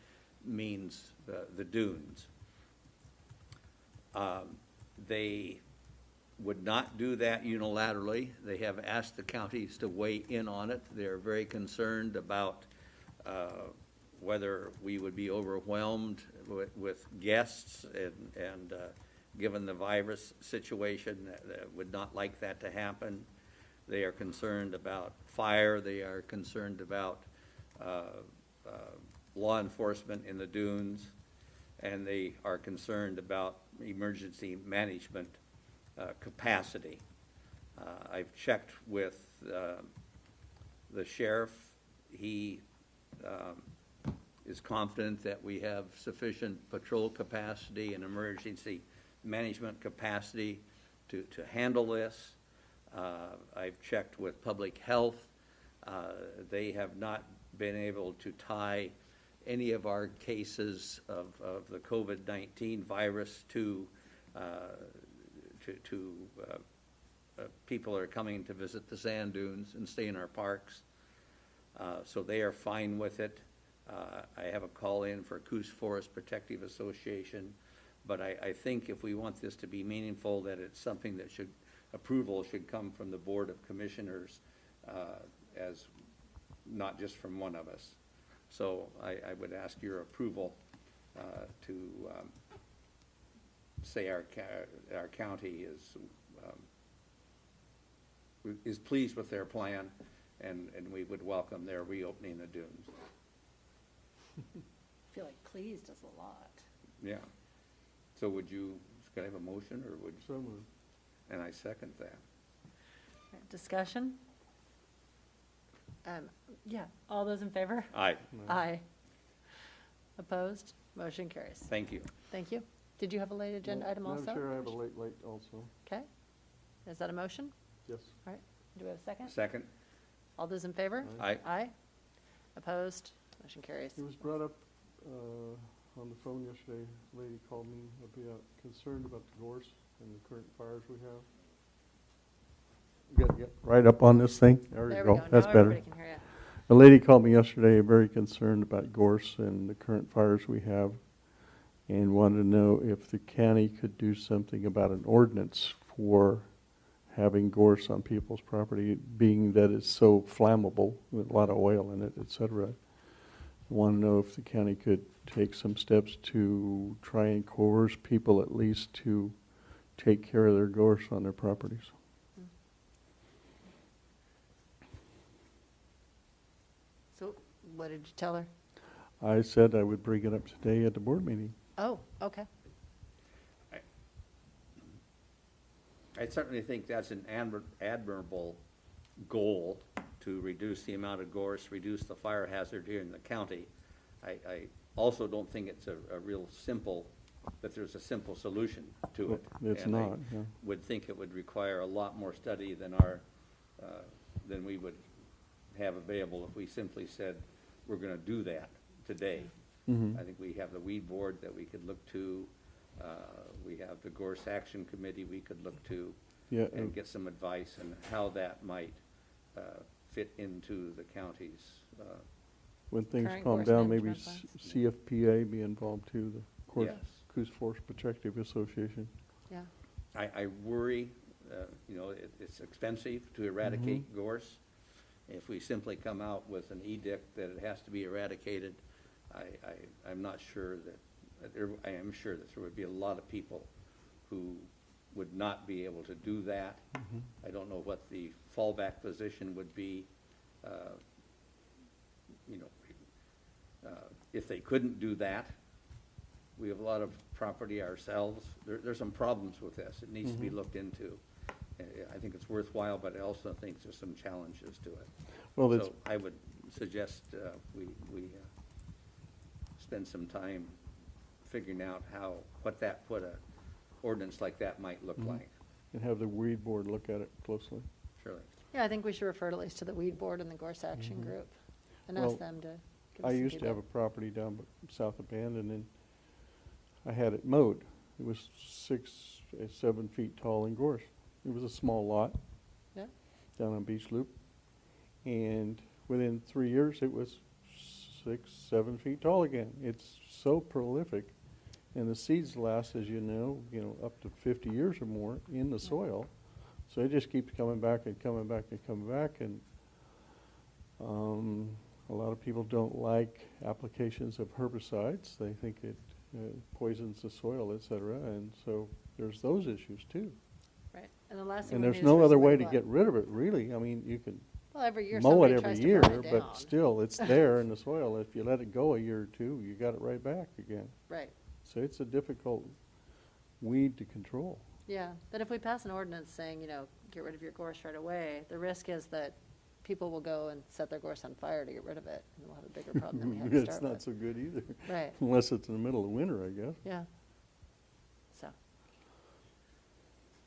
[SPEAKER 1] means the dunes. They would not do that unilaterally. They have asked the counties to weigh in on it. They're very concerned about whether we would be overwhelmed with guests and given the virus situation, would not like that to happen. They are concerned about fire. They are concerned about law enforcement in the dunes, and they are concerned about emergency management capacity. I've checked with the sheriff. He is confident that we have sufficient patrol capacity and emergency management capacity to handle this. I've checked with public health. They have not been able to tie any of our cases of the COVID-19 virus to people that are coming to visit the sand dunes and stay in our parks. So they are fine with it. I have a call in for Coos Forest Protective Association, but I think if we want this to be meaningful, that it's something that approval should come from the Board of Commissioners, as not just from one of us. So I would ask your approval to say our county is pleased with their plan, and we would welcome their reopening the dunes.
[SPEAKER 2] I feel like pleased is a lot.
[SPEAKER 1] Yeah. So could I have a motion, or would?
[SPEAKER 5] So moved.
[SPEAKER 1] And I second that.
[SPEAKER 2] Discussion? Yeah, all those in favor?
[SPEAKER 1] Aye.
[SPEAKER 2] Aye. Opposed? Motion carries.
[SPEAKER 1] Thank you.
[SPEAKER 2] Thank you. Did you have a late agenda item also?
[SPEAKER 5] Madam Chair, I have a late also.
[SPEAKER 2] Okay. Is that a motion?
[SPEAKER 5] Yes.
[SPEAKER 2] All right. Do we have a second?
[SPEAKER 1] Second?
[SPEAKER 2] All those in favor?
[SPEAKER 1] Aye.
[SPEAKER 2] Aye. Opposed? Motion carries.
[SPEAKER 5] It was brought up on the phone yesterday. A lady called me about concerned about the gorse and the current fires we have. Get right up on this thing. There we go. That's
[SPEAKER 2] Now
[SPEAKER 5] better.
[SPEAKER 2] everybody can hear you.
[SPEAKER 5] A lady called me yesterday, very concerned about gorse and the current fires we have, and wanted to know if the county could do something about an ordinance for having gorse on people's property, being that it's so flammable with a lot of oil in it, etc. I want to know if the county could take some steps to try and coerce people at least to take care of their gorse on their properties.
[SPEAKER 2] So what did you tell her?
[SPEAKER 5] I said I would bring it up today at the board meeting.
[SPEAKER 2] Oh, okay.
[SPEAKER 1] I certainly think that's an admirable goal, to reduce the amount of gorse, reduce the fire hazard here in the county. I also don't think it's a real simple, that there's a simple solution to it.
[SPEAKER 5] It's
[SPEAKER 1] And
[SPEAKER 5] not, yeah.
[SPEAKER 1] would think it would require a lot more study than than we would have available if we simply said, we're gonna do that today.
[SPEAKER 5] Mhm.
[SPEAKER 1] I think we have the weed board that we could look to. We have the Gorse Action Committee we could look to,
[SPEAKER 5] Yeah,
[SPEAKER 1] and get some advice on how that might fit into the county's.
[SPEAKER 5] when things
[SPEAKER 2] Current
[SPEAKER 5] calm
[SPEAKER 2] gorse
[SPEAKER 5] down, maybe
[SPEAKER 2] management plans.
[SPEAKER 5] CFPA be involved too, the
[SPEAKER 1] Yes.
[SPEAKER 5] Coos Forest Protective Association.
[SPEAKER 2] Yeah.
[SPEAKER 1] I worry, it's expensive to eradicate gorse. If we simply come out with an edict that it has to be eradicated, I'm not sure I am sure that there would be a lot of people who would not be able to do that. I don't know what the fallback position would be. If they couldn't do that, we have a lot of property ourselves. There's some problems with this. It needs to be looked into. I think it's worthwhile, but I also think there's some challenges to it.
[SPEAKER 5] Well, that's,
[SPEAKER 1] So I would suggest we spend some time figuring out what a ordinance like that might look
[SPEAKER 5] Mhm.
[SPEAKER 1] like.
[SPEAKER 5] And have the weed board look at it closely.
[SPEAKER 1] Surely.
[SPEAKER 2] Yeah, I think we should refer at least to the weed board and the Gorse Action
[SPEAKER 5] Mhm.
[SPEAKER 2] Group and
[SPEAKER 5] Well,
[SPEAKER 2] ask them to give us
[SPEAKER 5] I
[SPEAKER 2] some
[SPEAKER 5] used to have a
[SPEAKER 2] feedback.
[SPEAKER 5] property down south of Bandon, and I had it mowed. It was 7 feet tall in gorse. It was a small lot.
[SPEAKER 2] Yeah.
[SPEAKER 5] Down on Beach Loop. And within 3 years, it was 6, 7 feet tall again. It's so prolific. And the seeds last, as you know, up to 50 years or more in the soil. So it just keeps coming back and coming back and coming back. And a lot of people don't like applications of herbicides. They think it poisons the soil, et cetera. And so there's those issues too.
[SPEAKER 2] Right, and the last thing
[SPEAKER 5] And
[SPEAKER 2] we need
[SPEAKER 5] there's
[SPEAKER 2] is
[SPEAKER 5] no
[SPEAKER 2] for
[SPEAKER 5] other way
[SPEAKER 2] somebody
[SPEAKER 5] to get rid of it, really. I mean, you can
[SPEAKER 2] Well, every year
[SPEAKER 5] mow it
[SPEAKER 2] somebody
[SPEAKER 5] every
[SPEAKER 2] tries to
[SPEAKER 5] year,
[SPEAKER 2] burn it down.
[SPEAKER 5] but still, it's there in the soil. If you let it go a year or two, you got it right back again.
[SPEAKER 2] Right,
[SPEAKER 5] So it's a difficult weed to control.
[SPEAKER 2] yeah, but if we pass an ordinance saying, get rid of your gorse right away, the risk is that people will go and set their gorse on fire to get rid of it, and we'll have a bigger problem than we had to
[SPEAKER 5] It's
[SPEAKER 2] start
[SPEAKER 5] not
[SPEAKER 2] with.
[SPEAKER 5] so good either.
[SPEAKER 2] Right.
[SPEAKER 5] Unless it's in the middle of winter, I guess.
[SPEAKER 2] Yeah, so.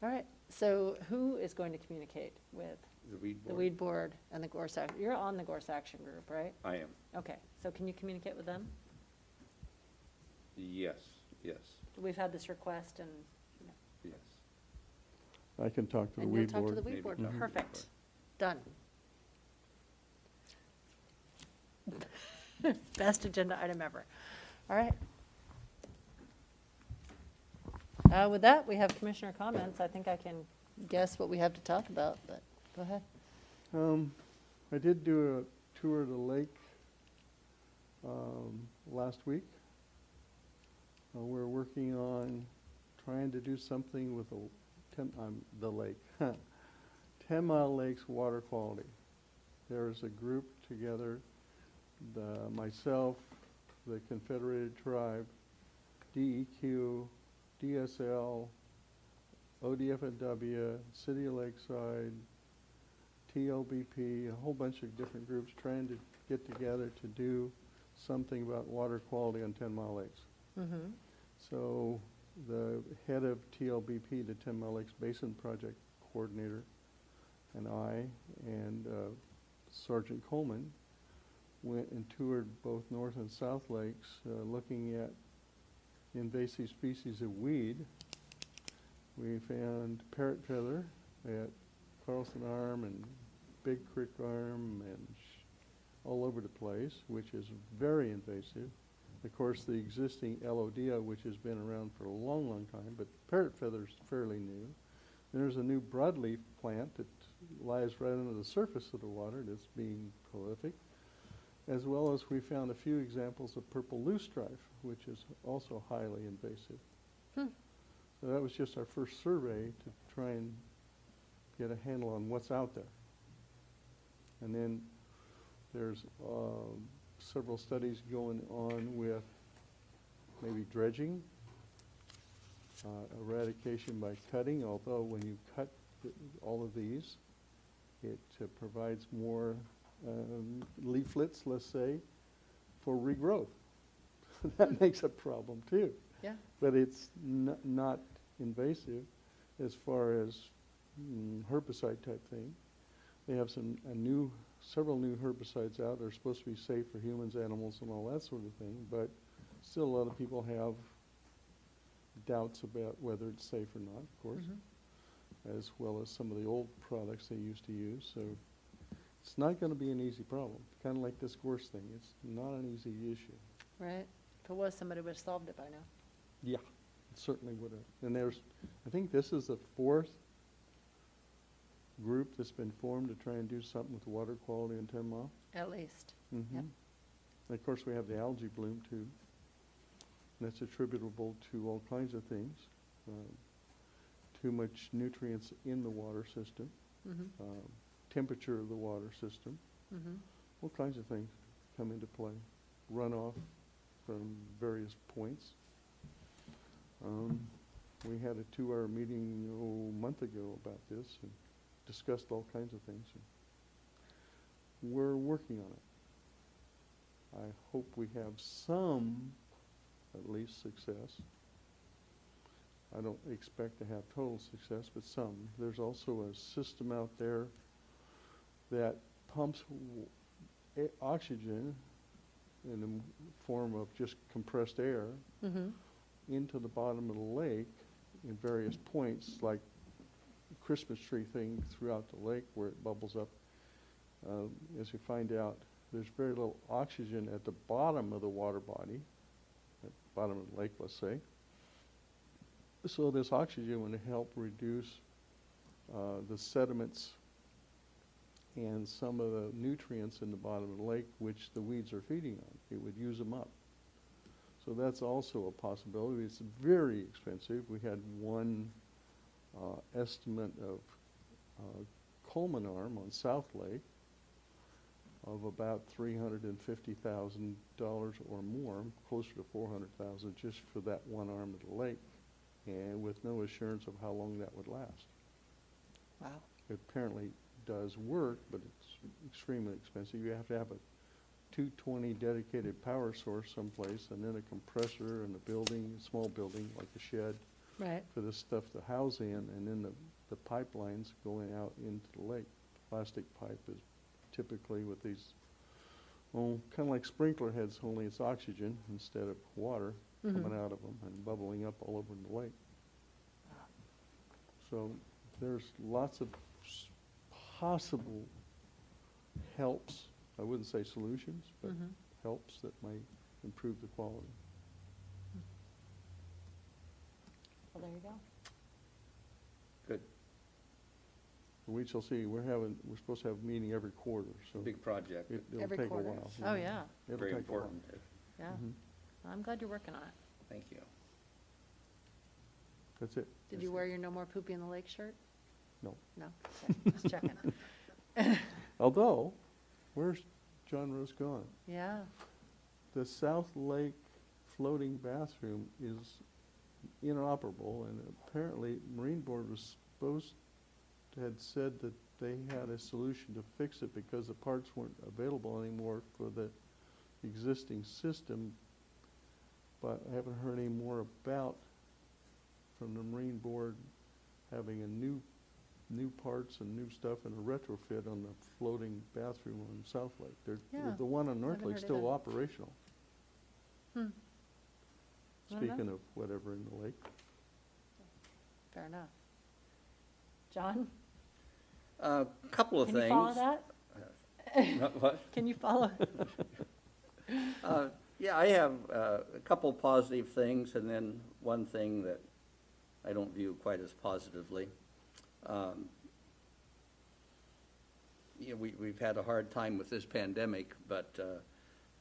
[SPEAKER 2] All right, so who is going to communicate with
[SPEAKER 1] The weed
[SPEAKER 2] the
[SPEAKER 1] board?
[SPEAKER 2] weed board and the Gorse Action? You're on the Gorse Action Group, right?
[SPEAKER 1] I am.
[SPEAKER 2] Okay, so can you communicate with them?
[SPEAKER 1] Yes, yes,
[SPEAKER 2] We've had this request and,
[SPEAKER 1] yes.
[SPEAKER 5] I can talk to the
[SPEAKER 2] and you'll
[SPEAKER 5] weed
[SPEAKER 2] talk to
[SPEAKER 5] board.
[SPEAKER 2] the weed
[SPEAKER 1] Maybe
[SPEAKER 2] board,
[SPEAKER 1] talk to the
[SPEAKER 2] perfect, done. Best agenda item ever. All right. With that, we have commissioner comments. I think I can guess what we have to talk about, but go ahead.
[SPEAKER 5] I did do a tour of the lake last week. We're working on trying to do something with the lake. 10 Mile Lake's water quality. There's a group together, myself, the Confederated Tribe, DEQ, DSL, ODF&W, City of Lakeside, TLBP, a whole bunch of different groups trying to get together to do something about water quality on 10 Mile Lakes.
[SPEAKER 2] Mm-hmm.
[SPEAKER 5] So the head of TLBP, the 10 Mile Lakes Basin Project Coordinator, and I, and Sergeant Coleman went and toured both North and South Lakes, looking at invasive species of weed. We found parrot feather at Carlson Arm and Big Creek Arm and all over the place, which is very invasive. Of course, the existing Elodea, which has been around for a long, long time, but parrot feather's fairly new. There's a new broadleaf plant that lies right under the surface of the water that's being prolific, as well as we found a few examples of purple loosestrife, which is also highly invasive. So that was just our first survey to try and get a handle on what's out there. And then there's several studies going on with maybe dredging, eradication by cutting, although when you cut all of these, it provides more leaflets, let's say, for regrowth. That makes a problem too.
[SPEAKER 2] Yeah.
[SPEAKER 5] But it's not invasive as far as herbicide type thing. They have several new herbicides out. They're supposed to be safe for humans, animals, and all that sort of thing, but still a lot of people have doubts about whether it's safe or not, of course, as well as some of the old products they used to use. So it's not going to be an easy problem. Kind of like this gorse thing. It's not an easy issue.
[SPEAKER 2] Right, if it was, somebody would have solved it by now.
[SPEAKER 5] Yeah, it certainly would have. And I think this is the 4th group that's been formed to try and do something with water quality in 10 Mile.
[SPEAKER 2] At least.
[SPEAKER 5] Mm-hmm.
[SPEAKER 2] Yep.
[SPEAKER 5] And of course, we have the algae bloom too. And that's attributable to all kinds of things. Too much nutrients in the water system, temperature of the water system, all kinds of things come into play. Runoff from various points. We had a 2-hour meeting a month ago about this and discussed all kinds of things. We're working on it. I hope we have some at least success. I don't expect to have total success, but some. There's also a system out there that pumps oxygen in the form of just compressed air
[SPEAKER 2] Mm-hmm.
[SPEAKER 5] into the bottom of the lake in various points, like a Christmas tree thing throughout the lake where it bubbles up. As you find out, there's very little oxygen at the bottom of the water body, at the bottom of the lake, let's say. So this oxygen would help reduce the sediments and some of the nutrients in the bottom of the lake, which the weeds are feeding on. It would use them up. So that's also a possibility. It's very expensive. We had one estimate of Coleman Arm on South Lake of about $350,000 or more, closer to $400,000 just for that one arm of the lake, and with no assurance of how long that would last.
[SPEAKER 2] Wow.
[SPEAKER 5] It apparently does work, but it's extremely expensive. You have to have a 220 dedicated power source someplace, and then a compressor and a building, a small building like a shed
[SPEAKER 2] Right.
[SPEAKER 5] for this stuff to house in, and then the pipelines going out into the lake. Plastic pipe is typically with these, well, kind of like sprinkler heads, only it's oxygen instead of water
[SPEAKER 2] Mhm.
[SPEAKER 5] coming out of them and bubbling up all over the lake. So there's lots of possible helps. I wouldn't say solutions, but
[SPEAKER 2] Mhm.
[SPEAKER 5] helps that might improve the quality.
[SPEAKER 2] Well, there you go.
[SPEAKER 1] Good,
[SPEAKER 5] We shall see. We're supposed to have a meeting every quarter, so
[SPEAKER 1] big project,
[SPEAKER 5] it'll
[SPEAKER 2] Every
[SPEAKER 5] take a
[SPEAKER 2] quarter.
[SPEAKER 5] while.
[SPEAKER 2] Oh, yeah.
[SPEAKER 5] It'll
[SPEAKER 1] very
[SPEAKER 5] take a while.
[SPEAKER 1] important.
[SPEAKER 2] Yeah.
[SPEAKER 5] Mhm.
[SPEAKER 2] I'm glad you're working on it.
[SPEAKER 1] Thank you.
[SPEAKER 5] That's it.
[SPEAKER 2] Did you wear your No More Poopy in the Lake shirt?
[SPEAKER 5] No.
[SPEAKER 2] No? Okay, just checking.
[SPEAKER 5] Although, where's John Rose gone?
[SPEAKER 2] Yeah.
[SPEAKER 5] The South Lake floating bathroom is inoperable, and apparently Marine Board had said that they had a solution to fix it because the parts weren't available anymore for the existing system, but I haven't heard any more about from the Marine Board having a new parts and new stuff and a retrofit on the floating bathroom on South Lake.
[SPEAKER 2] Yeah,
[SPEAKER 5] The one on North
[SPEAKER 2] haven't
[SPEAKER 5] Lake's
[SPEAKER 2] heard
[SPEAKER 5] still
[SPEAKER 2] either.
[SPEAKER 5] operational.
[SPEAKER 2] Hmm. I don't know.
[SPEAKER 5] Speaking of whatever in the lake.
[SPEAKER 2] Fair enough. John,
[SPEAKER 1] A couple of
[SPEAKER 2] can
[SPEAKER 1] things.
[SPEAKER 2] you follow that?
[SPEAKER 1] What?
[SPEAKER 2] Can you follow?
[SPEAKER 1] Yeah, I have a couple positive things and then one thing that I don't view quite as positively. We've had a hard time with this pandemic, but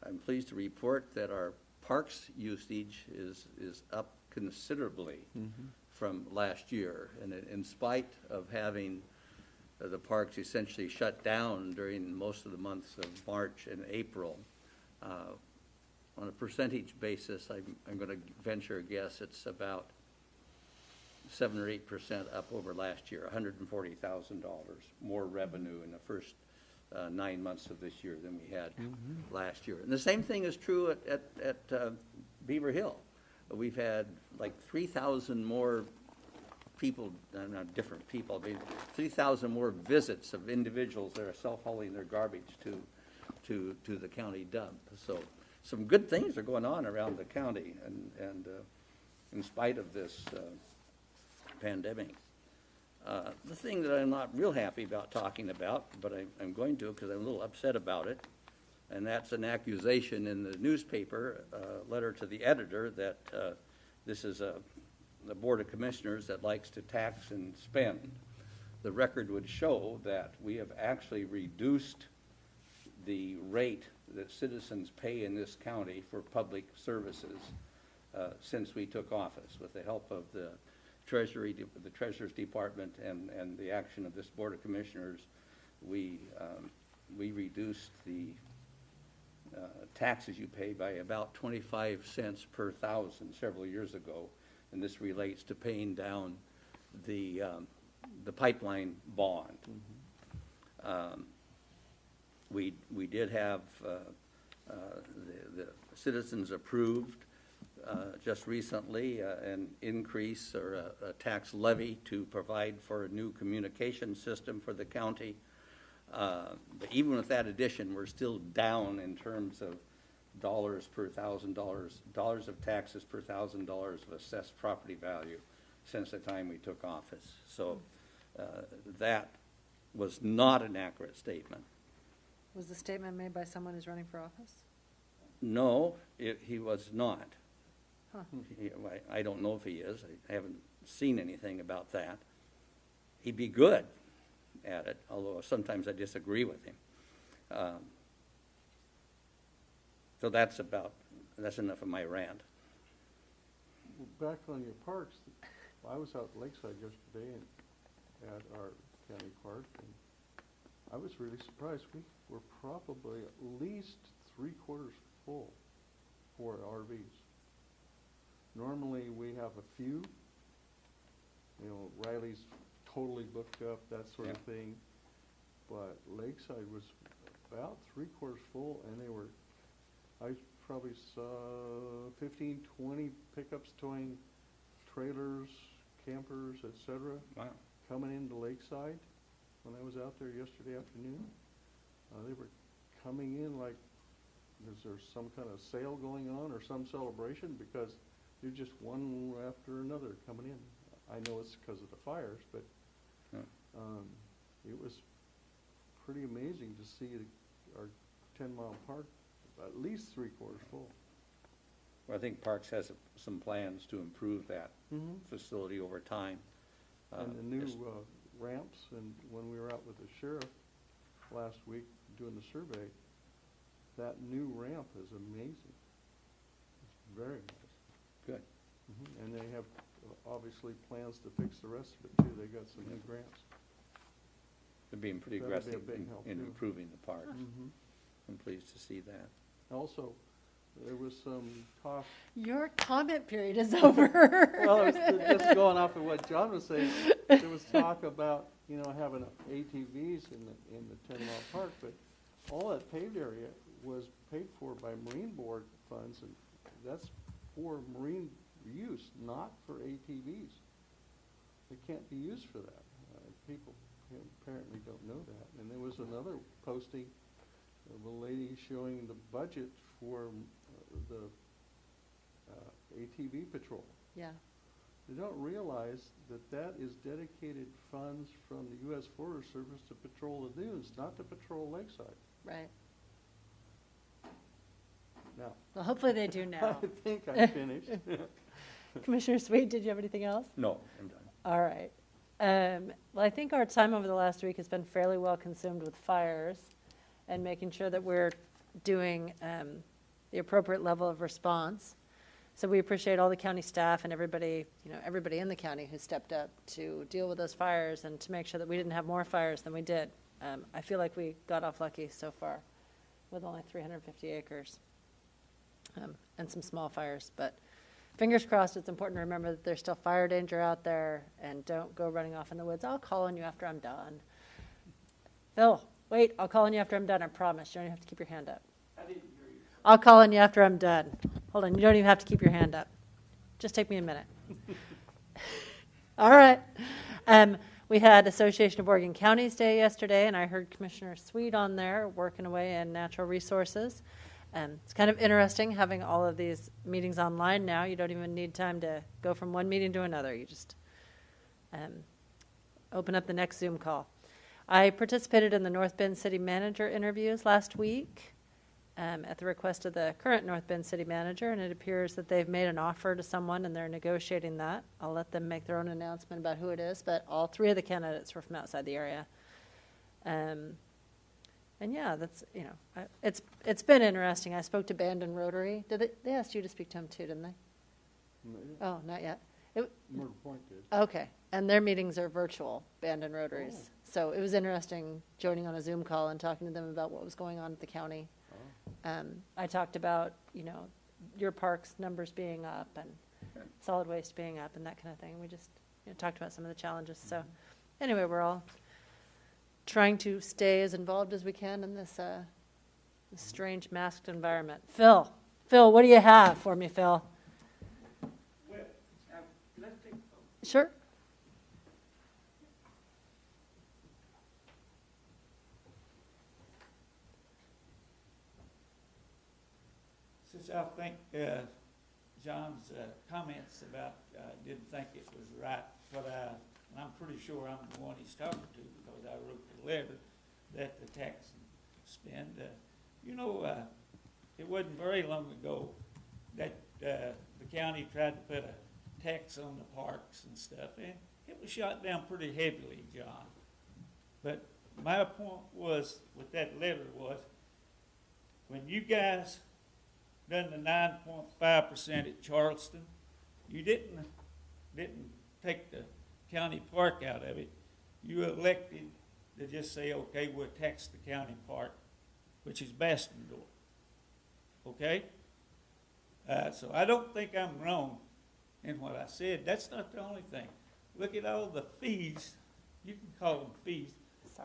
[SPEAKER 1] I'm pleased to report that our parks usage is up considerably from last year. And in spite of having the parks essentially shut down during most of the months of March and April, on a percentage basis, I'm going to venture a guess it's about 7 or 8% up over last year, $140,000 more revenue in the first 9 months of this year than we had last year. And the same thing is true at Beaver Hill. We've had like 3,000 more people, not different people, I mean, 3,000 more visits of individuals that are self-hauling their garbage to the county dump. So some good things are going on around the county, and in spite of this pandemic. The thing that I'm not real happy about talking about, but I'm going to because I'm a little upset about it, and that's an accusation in the newspaper, letter to the editor, that this is the Board of Commissioners that likes to tax and spend. The record would show that we have actually reduced the rate that citizens pay in this county for public services since we took office, with the help of the Treasurer's Department and the action of this Board of Commissioners. We reduced the taxes you pay by about 25 cents per thousand several years ago, and this relates to paying down the pipeline bond. We did have the citizens approved just recently an increase or a tax levy to provide for a new communication system for the county. But even with that addition, we're still down in terms of dollars per $1,000, dollars of taxes per $1,000 of assessed property value since the time we took office. So that was not an accurate statement.
[SPEAKER 2] Was the statement made by someone who's running for office?
[SPEAKER 1] No, he was not.
[SPEAKER 2] Huh.
[SPEAKER 1] I don't know if he is. I haven't seen anything about that. He'd be good at it, although sometimes I disagree with him. So that's enough of my rant.
[SPEAKER 5] Back on your parks, I was out at Lakeside yesterday and at our county park, and I was really surprised. We were probably at least 3/4 full for RVs. Normally, we have a few. You know, Riley's totally booked up, that sort of thing. But Lakeside was about 3/4 full, and I probably saw 15, 20 pickups towing trailers, campers, etc.
[SPEAKER 1] Wow.
[SPEAKER 5] coming into Lakeside when I was out there yesterday afternoon. They were coming in like, is there some kind of sale going on or some celebration? Because they're just one after another coming in. I know it's because of the fires, but it was pretty amazing to see our 10-mile park at least 3/4 full.
[SPEAKER 1] Well, I think Parks has some plans to improve that facility over time.
[SPEAKER 5] And the new ramps, and when we were out with the sheriff last week doing the survey, that new ramp is amazing. It's very nice.
[SPEAKER 1] Good.
[SPEAKER 5] And they have obviously plans to fix the rest of it too. They got some new grants.
[SPEAKER 1] They're being pretty
[SPEAKER 5] That'll be a
[SPEAKER 1] aggressive
[SPEAKER 5] big help,
[SPEAKER 1] in
[SPEAKER 5] too.
[SPEAKER 1] improving the park. I'm pleased to see that.
[SPEAKER 5] Also, there was some talk.
[SPEAKER 2] Your comment period is over.
[SPEAKER 5] Well, it was just going off of what John was saying. There was talk about, having ATVs in the 10-mile park, but all that paved area was paid for by Marine Board funds, and that's for marine use, not for ATVs. They can't be used for that. People apparently don't know that. And there was another posting of a lady showing the budget for the ATV patrol.
[SPEAKER 2] Yeah.
[SPEAKER 5] They don't realize that that is dedicated funds from the U.S. Forest Service to patrol the dunes, not to patrol Lakeside.
[SPEAKER 2] Right.
[SPEAKER 5] Now.
[SPEAKER 2] Well, hopefully they do now.
[SPEAKER 5] I think I finished.
[SPEAKER 2] Commissioner Sweet, did you have anything else?
[SPEAKER 1] No, I'm done.
[SPEAKER 2] All right. Well, I think our time over the last week has been fairly well consumed with fires and making sure that we're doing the appropriate level of response. So we appreciate all the county staff and everybody, everybody in the county who stepped up to deal with those fires and to make sure that we didn't have more fires than we did. I feel like we got off lucky so far with only 350 acres and some small fires. But fingers crossed, it's important to remember that there's still fire danger out there, and don't go running off in the woods. I'll call on you after I'm done. Phil, wait, I'll call on you after I'm done, I promise. You don't even have to keep your hand up.
[SPEAKER 12] I didn't hear you.
[SPEAKER 2] I'll call on you after I'm done. Hold on, you don't even have to keep your hand up. Just take me a minute. All right. We had Association of Oregon Counties Day yesterday, and I heard Commissioner Sweet on there working away in natural resources. It's kind of interesting having all of these meetings online now. You don't even need time to go from one meeting to another. You just open up the next Zoom call. I participated in the North Bend City Manager interviews last week at the request of the current North Bend City Manager, and it appears that they've made an offer to someone and they're negotiating that. I'll let them make their own announcement about who it is, but all three of the candidates were from outside the area. And yeah, that's, it's been interesting. I spoke to Band and Rotary. They asked you to speak to them too, didn't they? Oh, not yet.
[SPEAKER 5] Murder Point did.
[SPEAKER 2] Okay, and their meetings are virtual, Band and Rotaries.
[SPEAKER 5] Oh.
[SPEAKER 2] So it was interesting joining on a Zoom call and talking to them about what was going on at the county. I talked about, your parks numbers being up and solid waste being up and that kind of thing. We just talked about some of the challenges. So anyway, we're all trying to stay as involved as we can in this strange masked environment. Phil, what do you have for me, Phil? Sure.
[SPEAKER 19] Since I think John's comments about didn't think it was right, and I'm pretty sure I'm the one he's talking to because I wrote the letter that the tax and spend, it wasn't very long ago that the county tried to put a tax on the parks and stuff, and it was shot down pretty heavily, John. But my point was, with that letter was, when you guys done the 9.5% at Charleston, you didn't take the county park out of it. You elected to just say, okay, we'll tax the county park, which is Bastondorf. Okay? So I don't think I'm wrong in what I said. That's not the only thing. Look at all the fees, you can call them fees,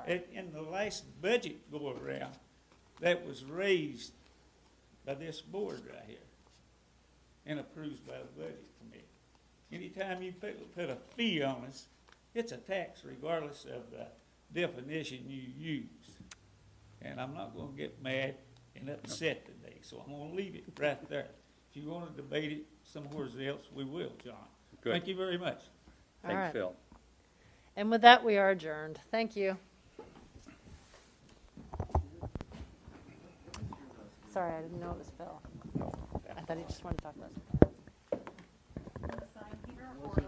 [SPEAKER 19] in the last budget go around that was raised by this board right here and approved by the budget committee. Anytime you put a fee on us, it's a tax regardless of the definition you use. And I'm not gonna get mad and upset today, so I'm gonna leave it right there. If you wanna debate it somewhere else, we will, John.
[SPEAKER 1] Good.
[SPEAKER 19] Thank you very much.
[SPEAKER 2] All right.
[SPEAKER 1] Thanks, Phil.
[SPEAKER 2] And with that, we are adjourned. Thank you. Sorry, I didn't know it was Phil. I thought he just wanted to talk about something.
[SPEAKER 3] Sign here or?